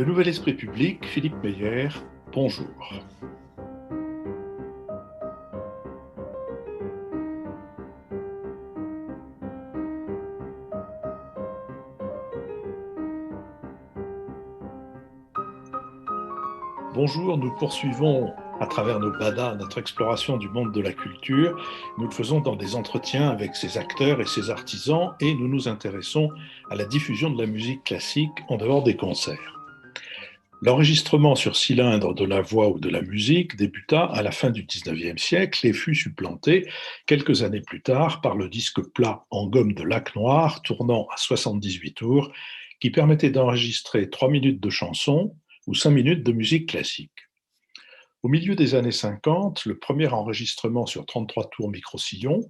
Le Nouvel Esprit Public, Philippe Meyer, bonjour. Bonjour, nous poursuivons à travers nos badas notre exploration du monde de la culture. Nous le faisons dans des entretiens avec ses acteurs et ses artisans et nous nous intéressons à la diffusion de la musique classique en dehors des concerts. L'enregistrement sur cylindre de la voix ou de la musique débuta à la fin du XIXe siècle et fut supplanté quelques années plus tard par le disque plat en gomme de laque noire tournant à 78 tours qui permettait d'enregistrer 3 minutes de chansons ou 5 minutes de musique classique. Au milieu des années 50, le premier enregistrement sur 33 tours micro-sillon,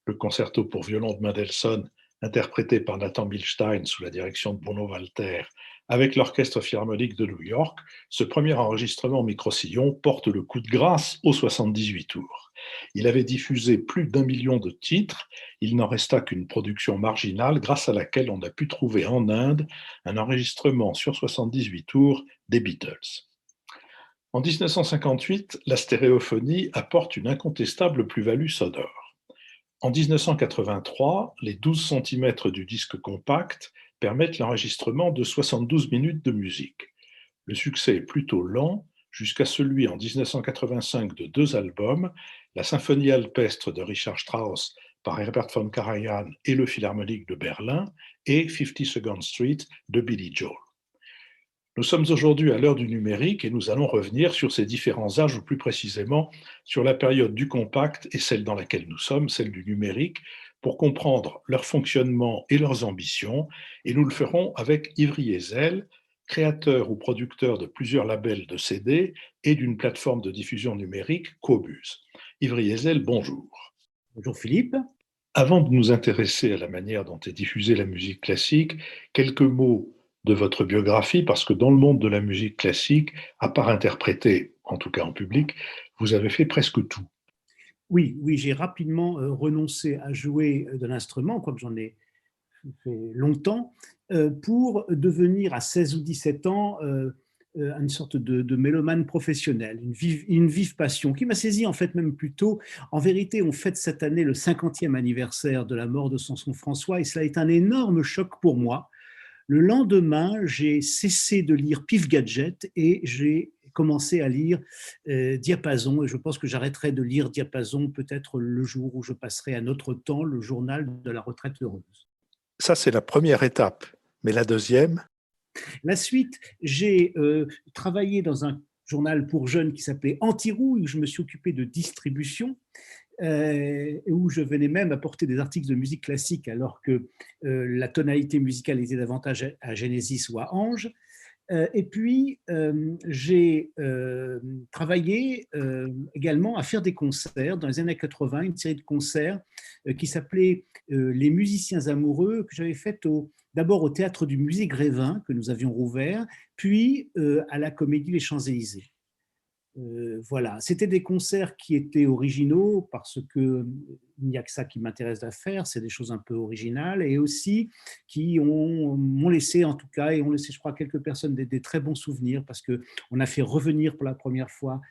le concerto pour violon de Mendelssohn, interprété par Nathan Milstein sous la direction de Bruno Walter, avec l'Orchestre Philharmonique de New York, ce premier enregistrement micro-sillon porte le coup de grâce aux 78 tours. Il avait diffusé plus d'1 million de titres, il n'en resta qu'une production marginale grâce à laquelle on a pu trouver en Inde un enregistrement sur 78 tours des Beatles. En 1958, la stéréophonie apporte une incontestable plus-value sonore. En 1983, les 12 cm du disque compact permettent l'enregistrement de 72 minutes de musique. Le succès est plutôt lent jusqu'à celui en 1985 de 2 albums, la Symphonie alpestre de Richard Strauss par Herbert von Karajan et le Philharmonique de Berlin et 52nd Street de Billy Joel. Nous sommes aujourd'hui à l'heure du numérique et nous allons revenir sur ces différents âges, ou plus précisément sur la période du compact et celle dans laquelle nous sommes, celle du numérique, pour comprendre leur fonctionnement et leurs ambitions. Et nous le ferons avec Ivry Ezel, créateur ou producteur de plusieurs labels de CD et d'une plateforme de diffusion numérique, Qobuz. Ivry Ezel, bonjour. Bonjour Philippe. Avant de nous intéresser à la manière dont est diffusée la musique classique, quelques mots de votre biographie, parce que dans le monde de la musique classique, à part interpréter, en tout cas en public, vous avez fait presque tout. Oui, j'ai rapidement renoncé à jouer de l'instrument, quoique j'en ai fait longtemps, pour devenir à 16 ou 17 ans une sorte de mélomane professionnel, une vive passion qui m'a saisi en fait même plus tôt. En vérité, on fête cette année le 50e anniversaire de la mort de Samson François et cela est un énorme choc pour moi. Le lendemain, j'ai cessé de lire Pif Gadget et j'ai commencé à lire Diapason. Et je pense que j'arrêterai de lire Diapason peut-être le jour où je passerai à Notre Temps, le journal de la retraite heureuse. Ça, c'est la première étape. Mais la deuxième? La suite, j'ai travaillé dans un journal pour jeunes qui s'appelait Anti-Rouille, où je me suis occupé de distribution. Où je venais même apporter des articles de musique classique alors que la tonalité musicale était davantage à Genesis ou à Ange. Et puis, j'ai travaillé également à faire des concerts dans les années 80, une série de concerts qui s'appelait Les musiciens amoureux, que j'avais fait d'abord au Théâtre du Musée Grévin, que nous avions rouvert, puis à la Comédie Les Champs-Élysées. Voilà, c'était des concerts qui étaient originaux parce que il n'y a que ça qui m'intéresse à faire, c'est des choses un peu originales et aussi qui m'ont laissé en tout cas et ont laissé je crois quelques personnes des très bons souvenirs parce que on a fait revenir pour la première fois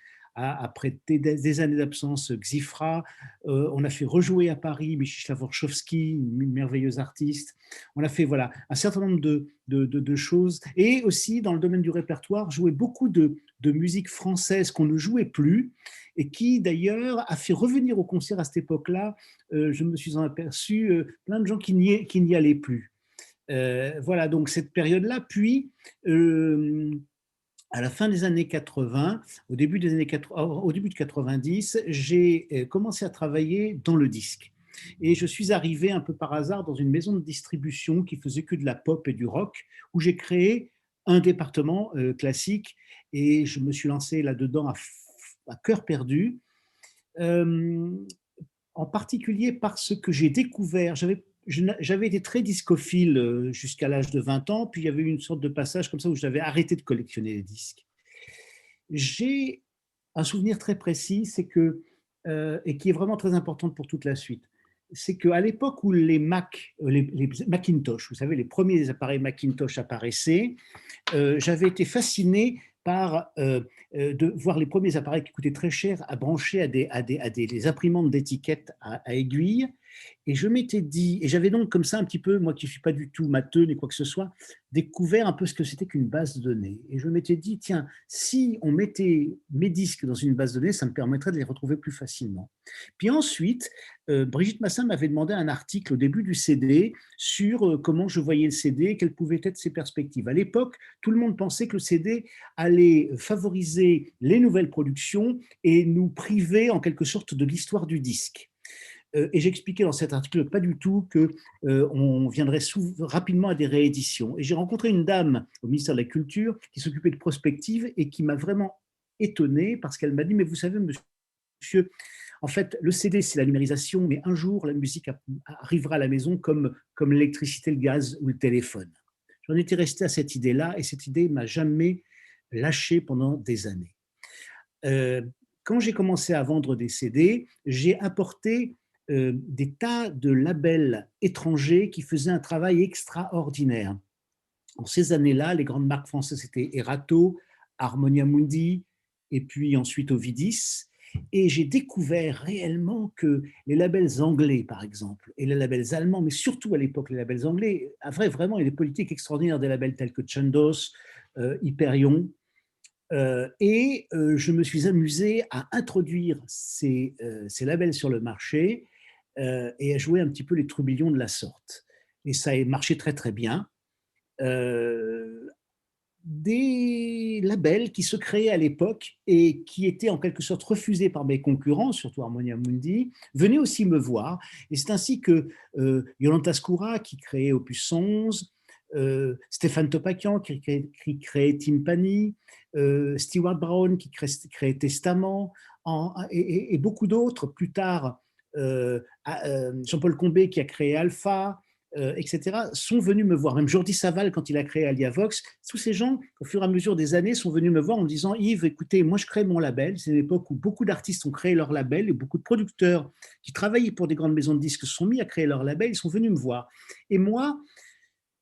après des années d'absence Xifra, on a fait rejouer à Paris Mieczyslaw Orchowski, une merveilleuse artiste, on a fait voilà un certain nombre de choses et aussi dans le domaine du répertoire jouer beaucoup de musique française qu'on ne jouait plus et qui d'ailleurs a fait revenir au concert à cette époque-là, je me suis en aperçu, plein de gens qui n'y allaient plus. Voilà, donc cette période-là, puis à la fin des années 80, au début de 90, j'ai commencé à travailler dans le disque. Et je suis arrivé un peu par hasard dans une maison de distribution qui faisait que de la pop et du rock, où j'ai créé un département classique et je me suis lancé là-dedans à cœur perdu, euh, en particulier parce que j'ai découvert, j'avais été très discophile jusqu'à l'âge de 20 ans, puis il y avait eu une sorte de passage comme ça où j'avais arrêté de collectionner les disques. J'ai un souvenir très précis, c'est que, et qui est vraiment très important pour toute la suite, c'est qu'à l'époque où les Mac, les Macintosh, vous savez, les premiers appareils Macintosh apparaissaient, j'avais été fasciné par de voir les premiers appareils qui coûtaient très cher à brancher des imprimantes d'étiquettes à aiguille. Et je m'étais dit, et j'avais donc comme ça un petit peu, moi qui ne suis pas du tout matheux ni quoi que ce soit, découvert un peu ce que c'était qu'une base de données. Et je m'étais dit, tiens, si on mettait mes disques dans une base de données, ça me permettrait de les retrouver plus facilement. Puis ensuite, Brigitte Massin m'avait demandé un article au début du CD sur comment je voyais le CD, quelles pouvaient être ses perspectives. À l'époque, tout le monde pensait que le CD allait favoriser les nouvelles productions et nous priver en quelque sorte de l'histoire du disque. Et j'expliquais dans cet article pas du tout qu'on viendrait rapidement à des rééditions. Et j'ai rencontré une dame au ministère de la Culture qui s'occupait de prospective et qui m'a vraiment étonné parce qu'elle m'a dit, mais vous savez, monsieur, en fait, le CD, c'est la numérisation, mais un jour, la musique arrivera à la maison comme l'électricité, le gaz ou le téléphone. J'en étais resté à cette idée-là et cette idée ne m'a jamais lâché pendant des années. Quand j'ai commencé à vendre des CD, j'ai apporté des tas de labels étrangers qui faisaient un travail extraordinaire. En ces années-là, les grandes marques françaises étaient Erato, Harmonia Mundi, et puis ensuite Ovidis. Et j'ai découvert réellement que les labels anglais, par exemple, et les labels allemands, mais surtout à l'époque les labels anglais, avaient vraiment des politiques extraordinaires, des labels tels que Chandos, Hyperion. Je me suis amusé à introduire ces labels sur le marché et à jouer un petit peu les trubillons de la sorte. Et ça a marché très très bien. Des labels qui se créaient à l'époque et qui étaient en quelque sorte refusés par mes concurrents, surtout Harmonia Mundi, venaient aussi me voir. Et c'est ainsi que Jolanta Skóra, qui créait Opus 11, Stéphane Topakian, qui créait Timpani, Stewart Brown, qui créait Testament, et beaucoup d'autres. Plus tard, Jean-Paul Combet, qui a créé Alpha, etc., sont venus me voir. Même Jordi Savall, quand il a créé Aliavox, tous ces gens, au fur et à mesure des années, sont venus me voir en me disant, Yves, écoutez, moi je crée mon label. C'est une époque où beaucoup d'artistes ont créé leur label et beaucoup de producteurs qui travaillaient pour des grandes maisons de disques se sont mis à créer leur label. Ils sont venus me voir. Et moi,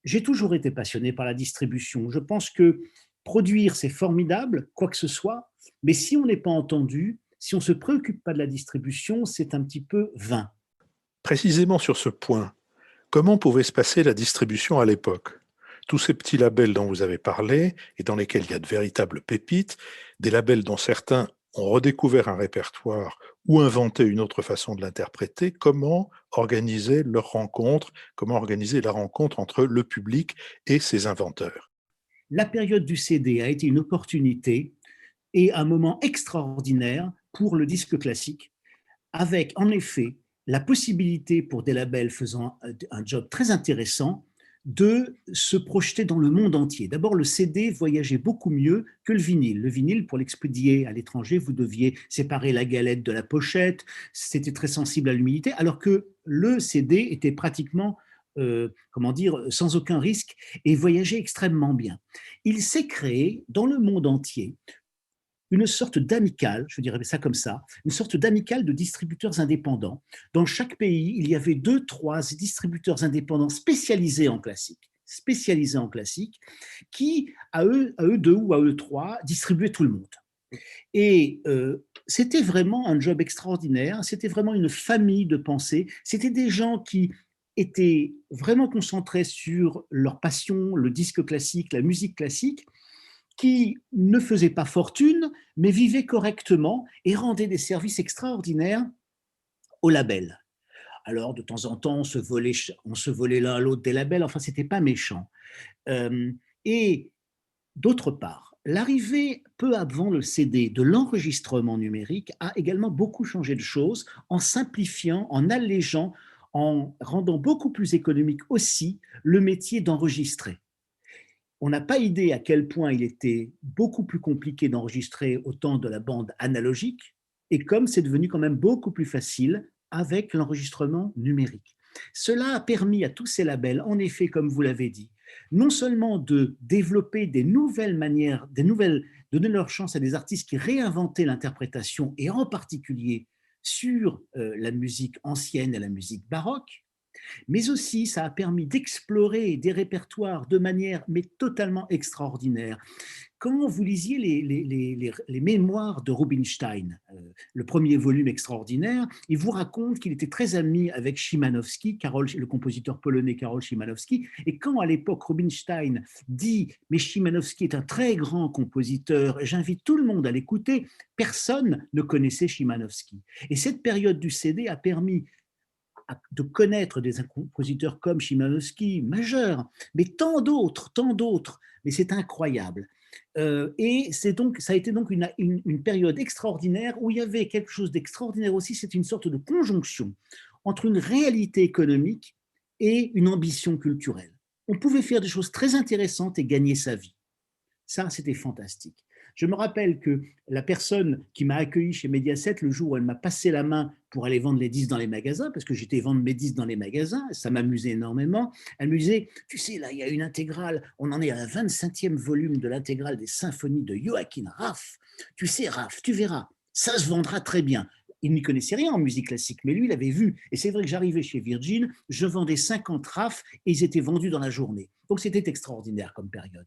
j'ai toujours été passionné par la distribution. Je pense que produire, c'est formidable, quoi que ce soit, mais si on n'est pas entendu, si on ne se préoccupe pas de la distribution, c'est un petit peu vain. Précisément sur ce point, comment pouvait se passer la distribution à l'époque? Tous ces petits labels dont vous avez parlé et dans lesquels il y a de véritables pépites, des labels dont certains ont redécouvert un répertoire ou inventé une autre façon de l'interpréter, comment organiser leur rencontre, comment organiser la rencontre entre le public et ses inventeurs? La période du CD a été une opportunité et un moment extraordinaire pour le disque classique, avec en effet la possibilité pour des labels faisant un job très intéressant de se projeter dans le monde entier. D'abord, le CD voyageait beaucoup mieux que le vinyle. Le vinyle, pour l'expédier à l'étranger, vous deviez séparer la galette de la pochette, c'était très sensible à l'humidité, alors que le CD était pratiquement, comment dire, sans aucun risque et voyageait extrêmement bien. Il s'est créé dans le monde entier une sorte d'amicale, je dirais ça comme ça, une sorte d'amicale de distributeurs indépendants. Dans chaque pays, il y avait 2-3 distributeurs indépendants spécialisés en classique, qui, à eux deux ou à eux trois, distribuaient tout le monde. Et c'était vraiment un job extraordinaire, c'était vraiment une famille de pensée, c'était des gens qui étaient vraiment concentrés sur leur passion, le disque classique, la musique classique, qui ne faisaient pas fortune, mais vivaient correctement et rendaient des services extraordinaires au label. Alors, de temps en temps, on se volait l'un à l'autre des labels, enfin, c'était pas méchant. Et d'autre part, l'arrivée peu avant le CD de l'enregistrement numérique a également beaucoup changé de choses en simplifiant, en allégeant, en rendant beaucoup plus économique aussi le métier d'enregistrer. On n'a pas idée à quel point il était beaucoup plus compliqué d'enregistrer au temps de la bande analogique, et comme c'est devenu quand même beaucoup plus facile avec l'enregistrement numérique. Cela a permis à tous ces labels, en effet, comme vous l'avez dit, non seulement de développer des nouvelles manières, donner leur chance à des artistes qui réinventaient l'interprétation, et en particulier sur la musique ancienne et la musique baroque, mais aussi ça a permis d'explorer des répertoires de manière mais totalement extraordinaire. Quand vous lisiez les mémoires de Rubinstein, le premier volume extraordinaire, il vous raconte qu'il était très ami avec Szymanowski, le compositeur polonais Karol Szymanowski, et quand à l'époque Rubinstein dit « mais Szymanowski est un très grand compositeur, j'invite tout le monde à l'écouter », personne ne connaissait Szymanowski. Et cette période du CD a permis de connaître des compositeurs comme Szymanowski, majeurs, mais tant d'autres, mais c'est incroyable. Et ça a été donc une période extraordinaire où il y avait quelque chose d'extraordinaire aussi, c'est une sorte de conjonction entre une réalité économique et une ambition culturelle. On pouvait faire des choses très intéressantes et gagner sa vie. Ça, c'était fantastique. Je me rappelle que la personne qui m'a accueilli chez Mediaset, le jour où elle m'a passé la main pour aller vendre les disques dans les magasins, parce que j'étais vendre mes disques dans les magasins, ça m'amusait énormément, elle me disait, tu sais, là, il y a une intégrale, on en est à la 25e volume de l'intégrale des symphonies de Joachim Raff. Tu sais, Raff, tu verras, ça se vendra très bien. Il n'y connaissait rien en musique classique, mais lui, il avait vu. Et c'est vrai que j'arrivais chez Virgin, je vendais 50 Raff et ils étaient vendus dans la journée. Donc c'était extraordinaire comme période.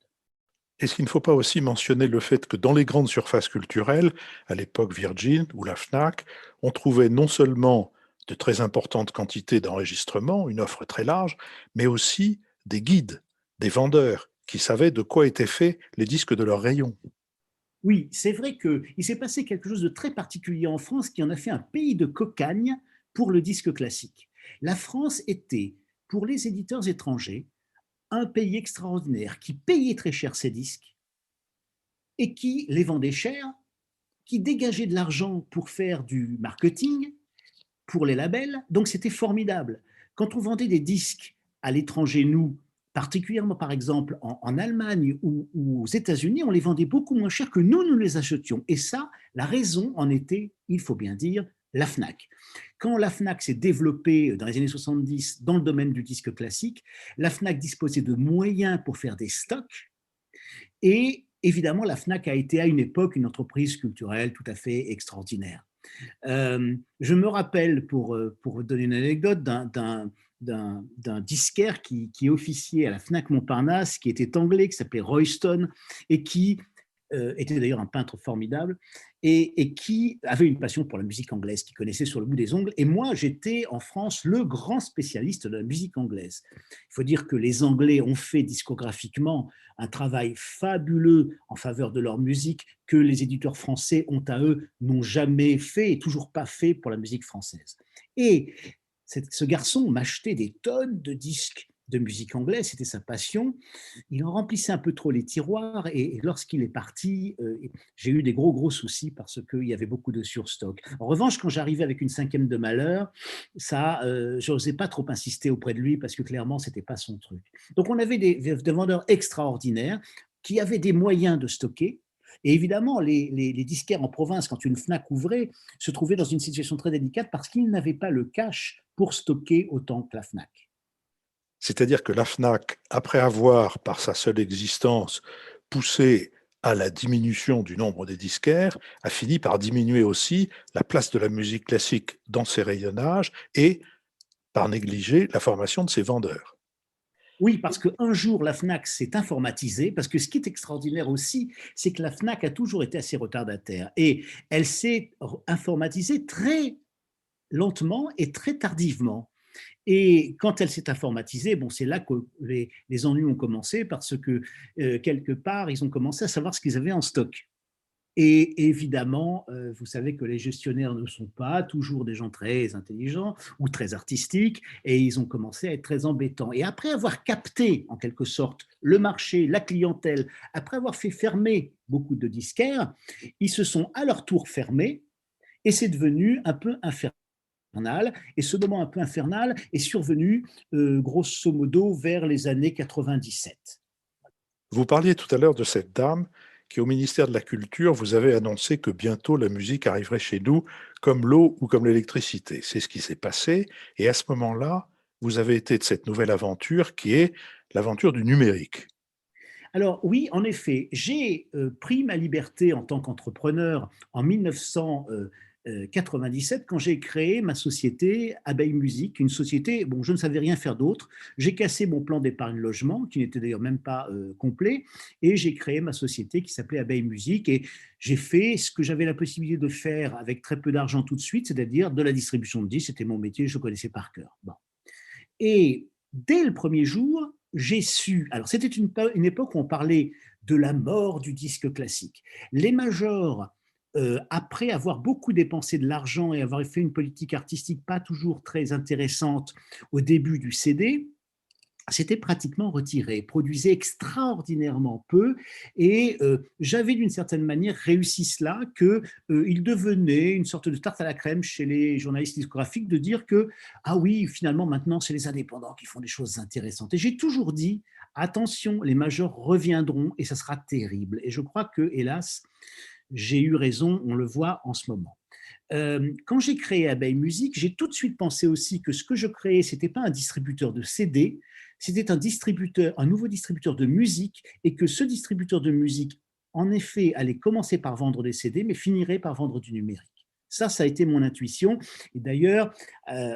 Est-ce qu'il ne faut pas aussi mentionner le fait que dans les grandes surfaces culturelles, à l'époque Virgin ou la Fnac, on trouvait non seulement de très importantes quantités d'enregistrements, une offre très large, mais aussi des guides, des vendeurs qui savaient de quoi étaient faits les disques de leur rayon. Oui, c'est vrai qu'il s'est passé quelque chose de très particulier en France qui en a fait un pays de cocagne pour le disque classique. La France était, pour les éditeurs étrangers, un pays extraordinaire qui payait très cher ses disques et qui les vendait cher, qui dégageait de l'argent pour faire du marketing, pour les labels. Donc c'était formidable. Quand on vendait des disques à l'étranger, nous, particulièrement par exemple en Allemagne ou aux États-Unis, on les vendait beaucoup moins cher que nous les achetions. Et ça, la raison en était, il faut bien dire, la Fnac. Quand la Fnac s'est développée dans les années 70 dans le domaine du disque classique, la Fnac disposait de moyens pour faire des stocks et évidemment, la Fnac a été à une époque une entreprise culturelle tout à fait extraordinaire. Je me rappelle, pour vous donner une anecdote, d'un disquaire qui officiait à la Fnac Montparnasse, qui était anglais, qui s'appelait Royston, et qui était d'ailleurs un peintre formidable, et qui avait une passion pour la musique anglaise, qui connaissait sur le bout des ongles. Et moi, j'étais en France le grand spécialiste de la musique anglaise. Il faut dire que les Anglais ont fait discographiquement un travail fabuleux en faveur de leur musique que les éditeurs français ont à eux n'ont jamais fait et toujours pas fait pour la musique française. Et ce garçon m'achetait des tonnes de disques de musique anglaise, c'était sa passion. Il en remplissait un peu trop les tiroirs et lorsqu'il est parti, j'ai eu des gros soucis parce qu'il y avait beaucoup de surstock. En revanche, quand j'arrivais avec une cinquième de malheur, ça, je n'osais pas trop insister auprès de lui parce que clairement, ce n'était pas son truc. Donc on avait des vendeurs extraordinaires qui avaient des moyens de stocker. Et évidemment, les disquaires en province, quand une Fnac ouvrait, se trouvaient dans une situation très délicate parce qu'ils n'avaient pas le cash pour stocker autant que la Fnac. C'est-à-dire que la Fnac, après avoir, par sa seule existence, poussé à la diminution du nombre des disquaires, a fini par diminuer aussi la place de la musique classique dans ses rayonnages et par négliger la formation de ses vendeurs. Oui, parce qu'un jour, la Fnac s'est informatisée, parce que ce qui est extraordinaire aussi, c'est que la Fnac a toujours été assez retardataire et elle s'est informatisée très lentement et très tardivement. Et quand elle s'est informatisée, bon, c'est là que les ennuis ont commencé parce que quelque part, ils ont commencé à savoir ce qu'ils avaient en stock. Et évidemment, vous savez que les gestionnaires ne sont pas toujours des gens très intelligents ou très artistiques, et ils ont commencé à être très embêtants. Et après avoir capté, en quelque sorte, le marché, la clientèle, après avoir fait fermer beaucoup de disquaires, ils se sont à leur tour fermés, et c'est devenu un peu infernal. Et ce moment un peu infernal est survenu, grosso modo, vers les années 97. Vous parliez tout à l'heure de cette dame qui, au ministère de la Culture, vous avait annoncé que bientôt la musique arriverait chez nous comme l'eau ou comme l'électricité. C'est ce qui s'est passé. Et à ce moment-là, vous avez été de cette nouvelle aventure qui est l'aventure du numérique. Alors oui, en effet, j'ai pris ma liberté en tant qu'entrepreneur en 1900. 97 quand j'ai créé ma société Abeille Musique, une société, bon, je ne savais rien faire d'autre. J'ai cassé mon plan d'épargne logement, qui n'était d'ailleurs même pas complet, et j'ai créé ma société qui s'appelait Abeille Musique. Et j'ai fait ce que j'avais la possibilité de faire avec très peu d'argent tout de suite, c'est-à-dire de la distribution de disques. C'était mon métier, je connaissais par cœur. Bon. Et dès le premier jour, j'ai su. Alors, c'était une époque où on parlait de la mort du disque classique. Les majors, après avoir beaucoup dépensé de l'argent et avoir fait une politique artistique pas toujours très intéressante au début du CD, s'était pratiquement retiré, produisait extraordinairement peu, et j'avais d'une certaine manière réussi cela, qu'il devenait une sorte de tarte à la crème chez les journalistes discographiques de dire que, ah oui, finalement maintenant c'est les indépendants qui font des choses intéressantes. Et j'ai toujours dit, attention, les majors reviendront et ça sera terrible. Et je crois que, hélas, j'ai eu raison, on le voit en ce moment. Quand j'ai créé Abeille Musique, j'ai tout de suite pensé aussi que ce que je créais, ce n'était pas un distributeur de CD, c'était un nouveau distributeur de musique, et que ce distributeur de musique, en effet, allait commencer par vendre des CD, mais finirait par vendre du numérique. Ça a été mon intuition. Et d'ailleurs,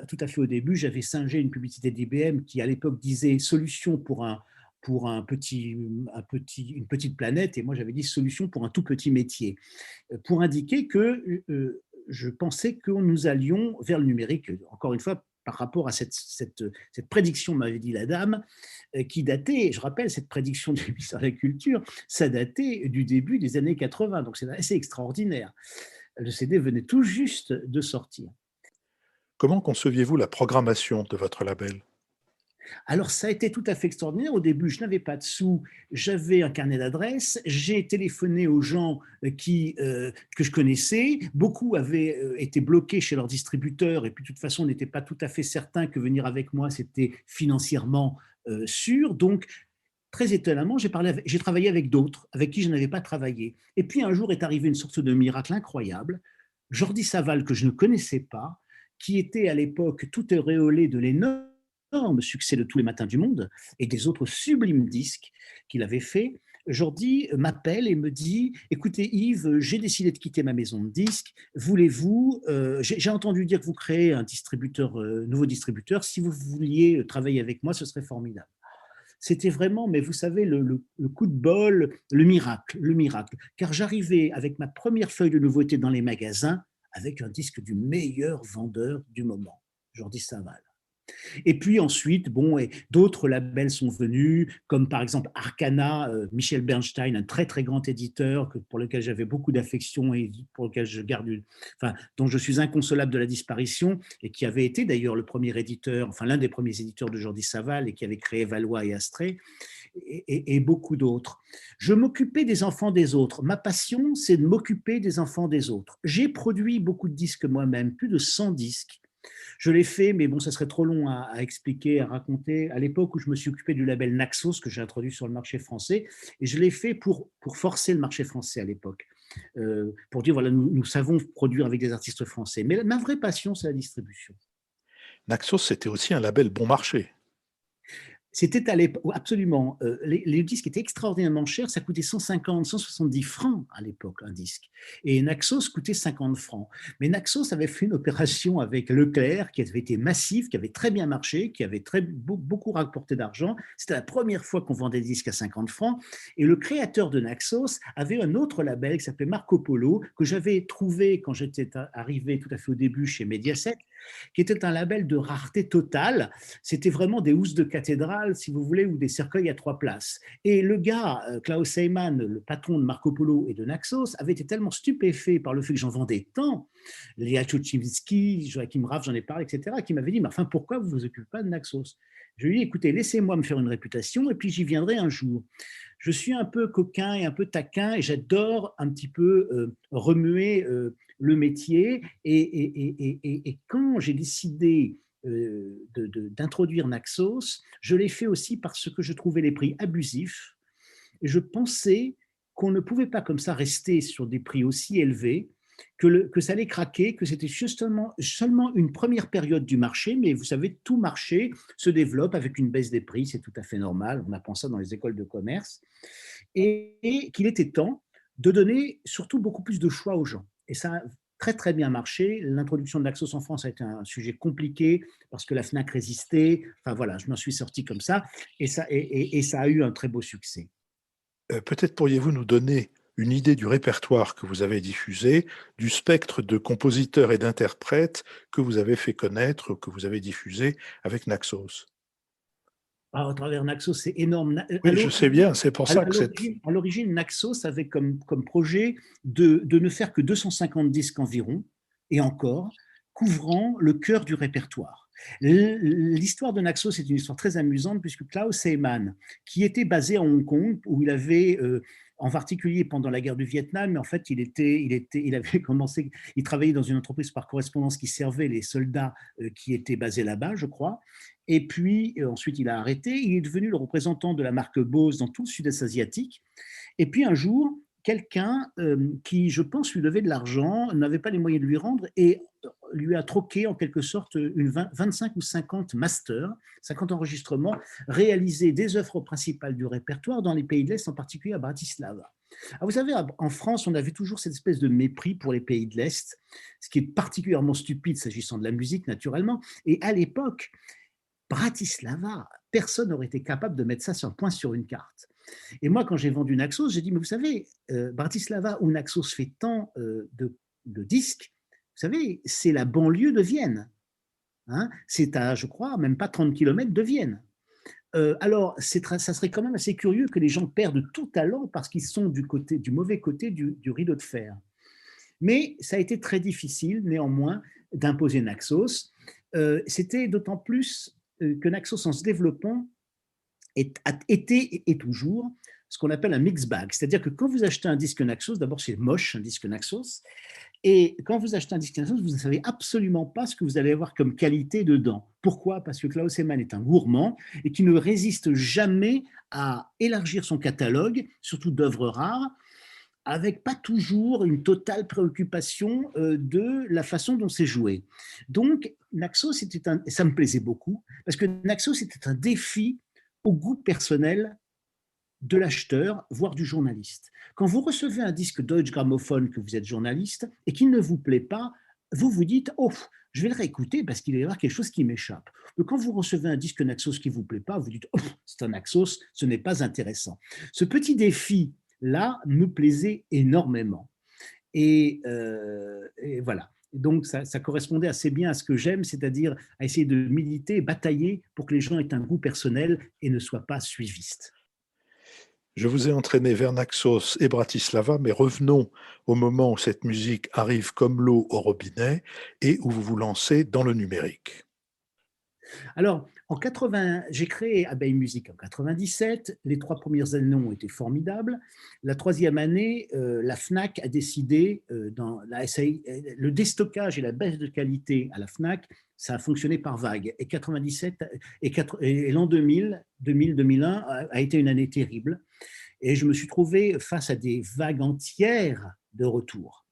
tout à fait au début, j'avais singé une publicité d'IBM qui, à l'époque, disait « solution pour une petite planète », et moi j'avais dit « solution pour un tout petit métier », pour indiquer que je pensais que nous allions vers le numérique, encore une fois, par rapport à cette prédiction, m'avait dit la dame, qui datait, je rappelle, cette prédiction du ministère de la Culture, ça datait du début des années 80, donc c'est assez extraordinaire. Le CD venait tout juste de sortir. Comment conceviez-vous la programmation de votre label? Alors, ça a été tout à fait extraordinaire. Au début, je n'avais pas de sous, j'avais un carnet d'adresses, j'ai téléphoné aux gens que je connaissais. Beaucoup avaient été bloqués chez leur distributeur et puis de toute façon, on n'était pas tout à fait certain que venir avec moi, c'était financièrement sûr. Donc, très étonnamment, j'ai travaillé avec d'autres avec qui je n'avais pas travaillé. Et puis, un jour est arrivé une sorte de miracle incroyable. Jordi Saval, que je ne connaissais pas, qui était à l'époque tout auréolé de l'énorme succès de Tous les matins du monde et des autres sublimes disques qu'il avait fait, Jordi m'appelle et me dit « Écoutez Yves, j'ai décidé de quitter ma maison de disques, voulez-vous, j'ai entendu dire que vous créez un nouveau distributeur, si vous vouliez travailler avec moi, ce serait formidable. » C'était vraiment, mais vous savez, le coup de bol, le miracle. Car j'arrivais avec ma première feuille de nouveauté dans les magasins avec un disque du meilleur vendeur du moment, Jordi Saval. Et puis ensuite, bon, et d'autres labels sont venus, comme par exemple Arcana, Michel Bernstein, un très très grand éditeur pour lequel j'avais beaucoup d'affection et pour lequel dont je suis inconsolable de la disparition, et qui avait été d'ailleurs le premier éditeur, enfin l'un des premiers éditeurs de Jordi Saval, et qui avait créé Valois et Astrée, et beaucoup d'autres. Je m'occupais des enfants des autres. Ma passion, c'est de m'occuper des enfants des autres. J'ai produit beaucoup de disques moi-même, plus de 100 disques. Je l'ai fait, mais bon, ça serait trop long à expliquer, à raconter. À l'époque où je me suis occupé du label Naxos, que j'ai introduit sur le marché français, et je l'ai fait pour forcer le marché français à l'époque, pour dire, voilà, nous savons produire avec des artistes français. Mais ma vraie passion, c'est la distribution. Naxos, c'était aussi un label bon marché. C'était à l'époque, absolument, les disques étaient extraordinairement chers, ça coûtait 150, 170 francs à l'époque, un disque. Et Naxos coûtait 50 francs. Mais Naxos avait fait une opération avec Leclerc qui avait été massive, qui avait très bien marché, qui avait beaucoup rapporté d'argent. C'était la première fois qu'on vendait des disques à 50 francs. Et le créateur de Naxos avait un autre label qui s'appelait Marco Polo, que j'avais trouvé quand j'étais arrivé tout à fait au début chez Mediaset, qui était un label de rareté totale. C'était vraiment des housses de cathédrale, si vous voulez, ou des cercueils à 3 places. Et le gars, Klaus Heymann, le patron de Marco Polo et de Naxos, avait été tellement stupéfait par le fait que j'en vendais tant, Léa Tchotchimsky, Joachim Raff, j'en ai parlé, etc., qui m'avait dit, mais enfin, pourquoi vous ne vous occupez pas de Naxos? Je lui ai dit, écoutez, laissez-moi me faire une réputation et puis j'y viendrai un jour. Je suis un peu coquin et un peu taquin et j'adore un petit peu remuer le métier. Et quand j'ai décidé d'introduire Naxos, je l'ai fait aussi parce que je trouvais les prix abusifs. Et je pensais qu'on ne pouvait pas comme ça rester sur des prix aussi élevés, que ça allait craquer, que c'était seulement une première période du marché, mais vous savez, tout marché se développe avec une baisse des prix, c'est tout à fait normal, on apprend ça dans les écoles de commerce, et qu'il était temps de donner surtout beaucoup plus de choix aux gens. Et ça a très très bien marché. L'introduction de Naxos en France a été un sujet compliqué parce que la Fnac résistait. Enfin voilà, je m'en suis sorti comme ça et ça a eu un très beau succès. Peut-être pourriez-vous nous donner une idée du répertoire que vous avez diffusé, du spectre de compositeurs et d'interprètes que vous avez fait connaître, que vous avez diffusé avec Naxos? Ah, au travers Naxos, c'est énorme. Oui, je sais bien, c'est pour ça que cette À l'origine, Naxos avait comme projet de ne faire que 250 disques environ, et encore, couvrant le cœur du répertoire. L'histoire de Naxos est une histoire très amusante puisque Klaus Heyman, qui était basé à Hong Kong, où il avait, en particulier pendant la guerre du Vietnam, mais en fait, il avait commencé, il travaillait dans une entreprise par correspondance qui servait les soldats qui étaient basés là-bas, je crois. Et puis ensuite, il a arrêté. Il est devenu le représentant de la marque Bose dans tout le sud-est asiatique. Et puis un jour, quelqu'un qui, je pense, lui devait de l'argent, n'avait pas les moyens de lui rendre et lui a troqué en quelque sorte 25 ou 50 masters, 50 enregistrements, réalisés des œuvres principales du répertoire dans les pays de l'Est, en particulier à Bratislava. Alors vous savez, en France, on avait toujours cette espèce de mépris pour les pays de l'Est, ce qui est particulièrement stupide s'agissant de la musique, naturellement. Et à l'époque, Bratislava, personne n'aurait été capable de mettre ça sur un point sur une carte. Et moi, quand j'ai vendu Naxos, j'ai dit, mais vous savez, Bratislava, où Naxos fait tant de disques, vous savez, c'est la banlieue de Vienne. Hein, c'est à, je crois, même pas 30 kilomètres de Vienne. Alors, ça serait quand même assez curieux que les gens perdent tout talent parce qu'ils sont du mauvais côté du rideau de fer. Mais ça a été très difficile, néanmoins, d'imposer Naxos. C'était d'autant plus que Naxos, en se développant, était et toujours ce qu'on appelle un mix bag. C'est-à-dire que quand vous achetez un disque Naxos, d'abord c'est moche un disque Naxos, et quand vous achetez un disque Naxos, vous ne savez absolument pas ce que vous allez avoir comme qualité dedans. Pourquoi? Parce que Klaus Heyman est un gourmand et qui ne résiste jamais à élargir son catalogue, surtout d'œuvres rares, avec pas toujours une totale préoccupation de la façon dont c'est joué. Donc, Naxos, et ça me plaisait beaucoup, parce que Naxos était un défi au goût personnel de l'acheteur, voire du journaliste. Quand vous recevez un disque Deutsche Grammophon, que vous êtes journaliste, et qu'il ne vous plaît pas, vous vous dites « Oh, je vais le réécouter parce qu'il va y avoir quelque chose qui m'échappe ». Mais quand vous recevez un disque Naxos qui ne vous plaît pas, vous dites « Oh, c'est un Naxos, ce n'est pas intéressant ». Ce petit défi-là me plaisait énormément. Et voilà. Donc, ça correspondait assez bien à ce que j'aime, c'est-à-dire à essayer de militer, batailler pour que les gens aient un goût personnel et ne soient pas suivistes. Je vous ai entraîné vers Naxos et Bratislava, mais revenons au moment où cette musique arrive comme l'eau au robinet et où vous vous lancez dans le numérique. Alors, j'ai créé Abeille Musique en 97. Les 3 premières années ont été formidables. La 3e année, la Fnac a décidé, le déstockage et la baisse de qualité à la Fnac, ça a fonctionné par vagues. Et 97 et l'an 2001 a été une année terrible. Et je me suis trouvé face à des vagues entières de retours.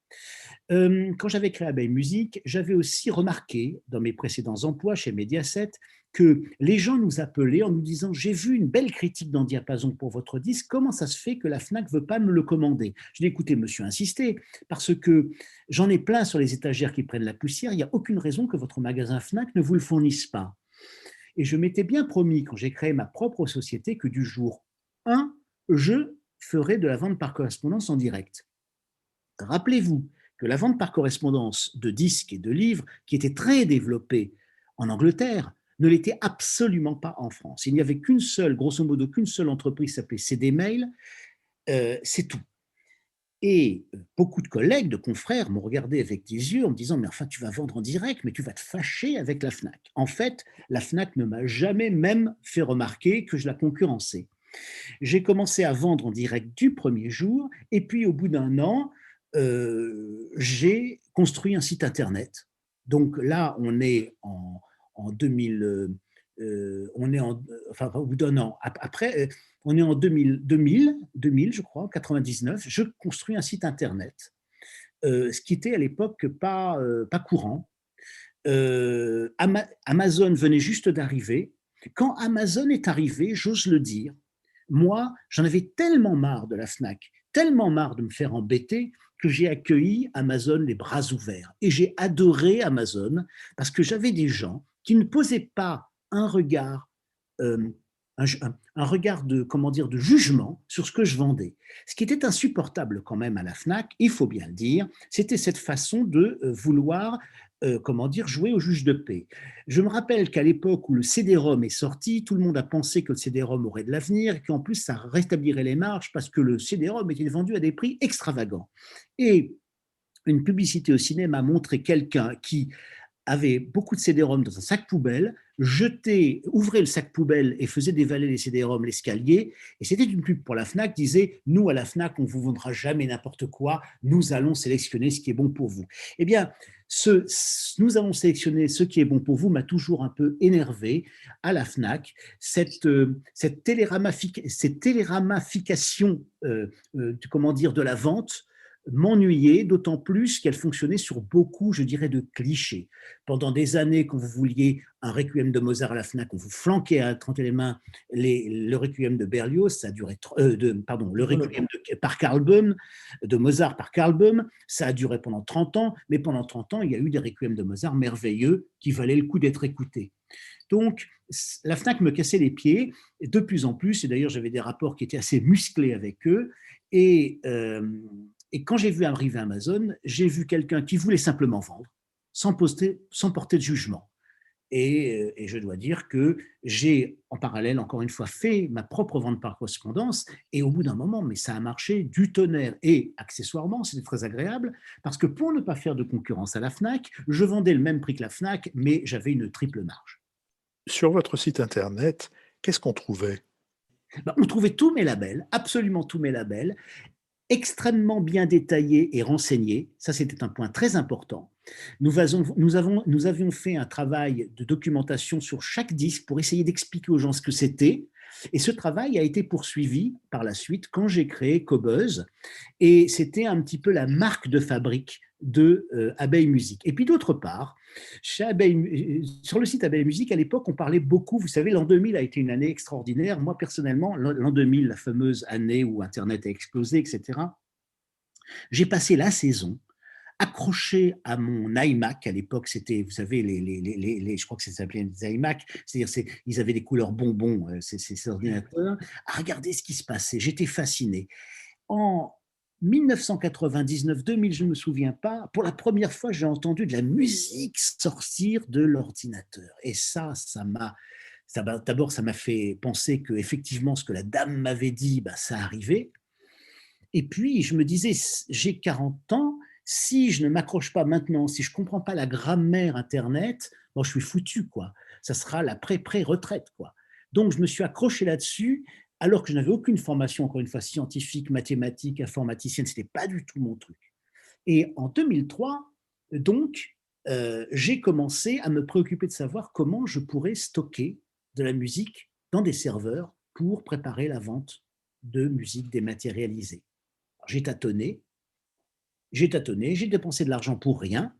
Quand j'avais créé Abeille Musique, j'avais aussi remarqué dans mes précédents emplois chez Mediaset que les gens nous appelaient en nous disant « J'ai vu une belle critique dans Diapason pour votre disque, comment ça se fait que la Fnac ne veut pas me le commander ?» Je dis « Écoutez, monsieur, insistez, parce que j'en ai plein sur les étagères qui prennent la poussière, il n'y a aucune raison que votre magasin Fnac ne vous le fournisse pas. » Et je m'étais bien promis, quand j'ai créé ma propre société, que du jour 1, je ferais de la vente par correspondance en direct. Rappelez-vous que la vente par correspondance de disques et de livres, qui était très développée en Angleterre, ne l'était absolument pas en France. Il n'y avait qu'une seule, grosso modo, qu'une seule entreprise qui s'appelait CD Mail, c'est tout. Et beaucoup de collègues, de confrères m'ont regardé avec des yeux en me disant « Mais enfin, tu vas vendre en direct, mais tu vas te fâcher avec la Fnac. » En fait, la Fnac ne m'a jamais même fait remarquer que je la concurrençais. J'ai commencé à vendre en direct du premier jour, et puis au bout d'un an, j'ai construit un site internet. Donc là, on est en 2000, on est enfin au bout d'un an. Après, on est en 2000, je crois, 99. Je construis un site internet, ce qui était à l'époque pas courant. Amazon venait juste d'arriver. Quand Amazon est arrivé, j'ose le dire, moi, j'en avais tellement marre de la Fnac, tellement marre de me faire embêter, que j'ai accueilli Amazon les bras ouverts. Et j'ai adoré Amazon parce que j'avais des gens qui ne posaient pas un regard, euh, un regard de, comment dire, de jugement sur ce que je vendais. Ce qui était insupportable quand même à la Fnac, il faut bien le dire, c'était cette façon de vouloir comment dire, jouer au juge de paix. Je me rappelle qu'à l'époque où le CD-ROM est sorti, tout le monde a pensé que le CD-ROM aurait de l'avenir et qu'en plus ça rétablirait les marges parce que le CD-ROM était vendu à des prix extravagants. Et une publicité au cinéma a montré quelqu'un qui avait beaucoup de CD-ROM dans un sac poubelle, ouvrait le sac poubelle et faisait dévaler les CD-ROM l'escalier. Et c'était une pub pour la Fnac, disait, nous à la Fnac, on ne vous vendra jamais n'importe quoi, nous allons sélectionner ce qui est bon pour vous. Eh bien, nous allons sélectionner ce qui est bon pour vous m'a toujours un peu énervé à la Fnac. Cette téléramification comment dire, de la vente m'ennuyait, d'autant plus qu'elle fonctionnait sur beaucoup, je dirais, de clichés. Pendant des années, quand vous vouliez un requiem de Mozart à la Fnac, on vous flanquait à 30 les mains le requiem de Berlioz, ça a duré, le requiem par Karl Böhm, de Mozart par Karl Böhm, ça a duré pendant 30 ans, mais pendant 30 ans, il y a eu des requiems de Mozart merveilleux qui valaient le coup d'être écoutés. Donc, la Fnac me cassait les pieds de plus en plus, et d'ailleurs j'avais des rapports qui étaient assez musclés avec eux, et quand j'ai vu arriver Amazon, j'ai vu quelqu'un qui voulait simplement vendre, sans porter de jugement. Et je dois dire que j'ai, en parallèle, encore une fois, fait ma propre vente par correspondance. Et au bout d'un moment, mais ça a marché du tonnerre. Et accessoirement, c'était très agréable parce que pour ne pas faire de concurrence à la Fnac, je vendais le même prix que la Fnac, mais j'avais une triple marge. Sur votre site internet, qu'est-ce qu'on trouvait? Ben, on trouvait tous mes labels, absolument tous mes labels, extrêmement bien détaillés et renseignés. Ça, c'était un point très important. Nous avions fait un travail de documentation sur chaque disque pour essayer d'expliquer aux gens ce que c'était. Et ce travail a été poursuivi par la suite quand j'ai créé Cobuzz. Et c'était un petit peu la marque de fabrique de Abeille Musique. Et puis d'autre part, sur le site Abeille Musique, à l'époque, on parlait beaucoup, vous savez, l'an 2000 a été une année extraordinaire. Moi, personnellement, l'an 2000, la fameuse année où Internet a explosé, etc., j'ai passé la saison accroché à mon iMac. À l'époque, c'était, vous savez, je crois que ça s'appelait des iMac, c'est-à-dire ils avaient des couleurs bonbons, ces ordinateurs, à regarder ce qui se passait. J'étais fasciné. En 1999-2000, je ne me souviens pas, pour la première fois, j'ai entendu de la musique sortir de l'ordinateur. Et d'abord, ça m'a fait penser que effectivement, ce que la dame m'avait dit, bah, ça arrivait. Et puis, je me disais, j'ai 40 ans, si je ne m'accroche pas maintenant, si je ne comprends pas la grammaire Internet, bon, je suis foutu, quoi. Ça sera la pré-retraite, quoi. Donc, je me suis accroché là-dessus, alors que je n'avais aucune formation, encore une fois, scientifique, mathématique, informaticienne, ce n'était pas du tout mon truc. Et en 2003, donc, j'ai commencé à me préoccuper de savoir comment je pourrais stocker de la musique dans des serveurs pour préparer la vente de musique dématérialisée. J'ai tâtonné, j'ai dépensé de l'argent pour rien.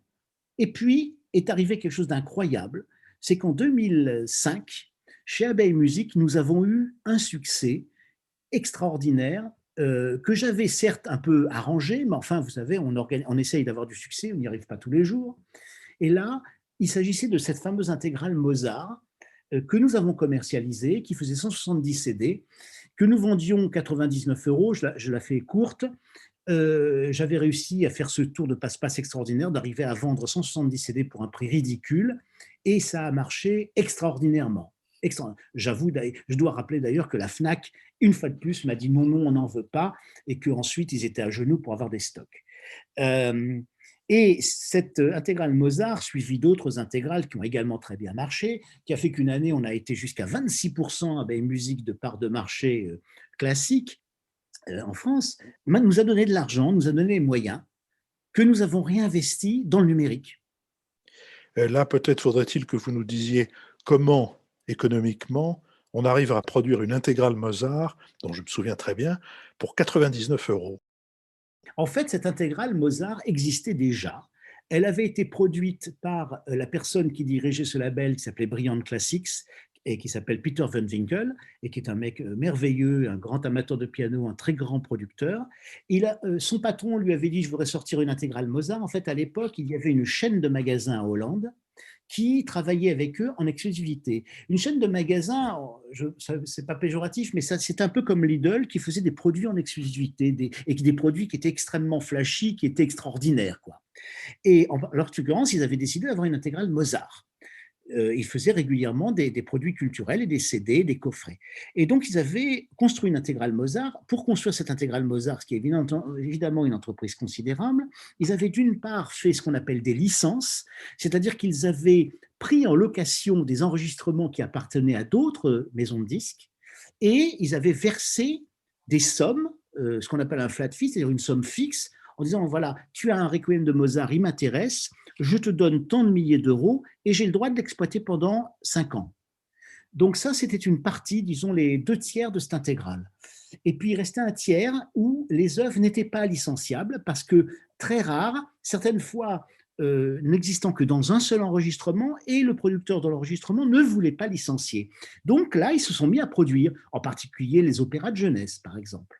Et puis est arrivé quelque chose d'incroyable, c'est qu'en 2005, chez Abeille Musique, nous avons eu un succès extraordinaire que j'avais certes un peu arrangé, mais enfin, vous savez, on essaye d'avoir du succès, on n'y arrive pas tous les jours. Et là, il s'agissait de cette fameuse intégrale Mozart que nous avons commercialisée, qui faisait 170 CD, que nous vendions 99 euros, je la fais courte. J'avais réussi à faire ce tour de passe-passe extraordinaire, d'arriver à vendre 170 CD pour un prix ridicule, et ça a marché extraordinairement. J'avoue, je dois rappeler d'ailleurs que la Fnac, une fois de plus, m'a dit non, non, on n'en veut pas, et qu'ensuite ils étaient à genoux pour avoir des stocks. Euh, et cette intégrale Mozart, suivie d'autres intégrales qui ont également très bien marché, qui a fait qu'une année, on a été jusqu'à 26% avec musique de part de marché classique en France, nous a donné de l'argent, nous a donné les moyens que nous avons réinvestis dans le numérique. Là, peut-être faudrait-il que vous nous disiez comment, économiquement, on arrive à produire une intégrale Mozart, dont je me souviens très bien, pour 99 euros. En fait, cette intégrale Mozart existait déjà. Elle avait été produite par la personne qui dirigeait ce label, qui s'appelait Brilliant Classics, et qui s'appelle Peter Van Winkle, et qui est un mec merveilleux, un grand amateur de piano, un très grand producteur. Son patron lui avait dit, je voudrais sortir une intégrale Mozart. En fait, à l'époque, il y avait une chaîne de magasins en Hollande qui travaillait avec eux en exclusivité. Une chaîne de magasins, c'est pas péjoratif, mais c'est un peu comme Lidl qui faisait des produits en exclusivité, et des produits qui étaient extrêmement flashy, qui étaient extraordinaires, quoi. Et en l'occurrence, ils avaient décidé d'avoir une intégrale Mozart. Ils faisaient régulièrement des produits culturels et des CD, des coffrets. Et donc, ils avaient construit une intégrale Mozart. Pour construire cette intégrale Mozart, ce qui est évidemment une entreprise considérable, ils avaient d'une part fait ce qu'on appelle des licences, c'est-à-dire qu'ils avaient pris en location des enregistrements qui appartenaient à d'autres maisons de disques, et ils avaient versé des sommes, ce qu'on appelle un flat fee, c'est-à-dire une somme fixe, en disant, voilà, tu as un requiem de Mozart, il m'intéresse, je te donne tant de milliers d'euros et j'ai le droit de l'exploiter pendant 5 ans. Donc ça, c'était une partie, disons, les 2 tiers de cette intégrale. Et puis, il restait un tiers où les œuvres n'étaient pas licenciables parce que, très rares, certaines fois, n'existant que dans un seul enregistrement, et le producteur de l'enregistrement ne voulait pas licencier. Donc là, ils se sont mis à produire, en particulier les opéras de jeunesse, par exemple.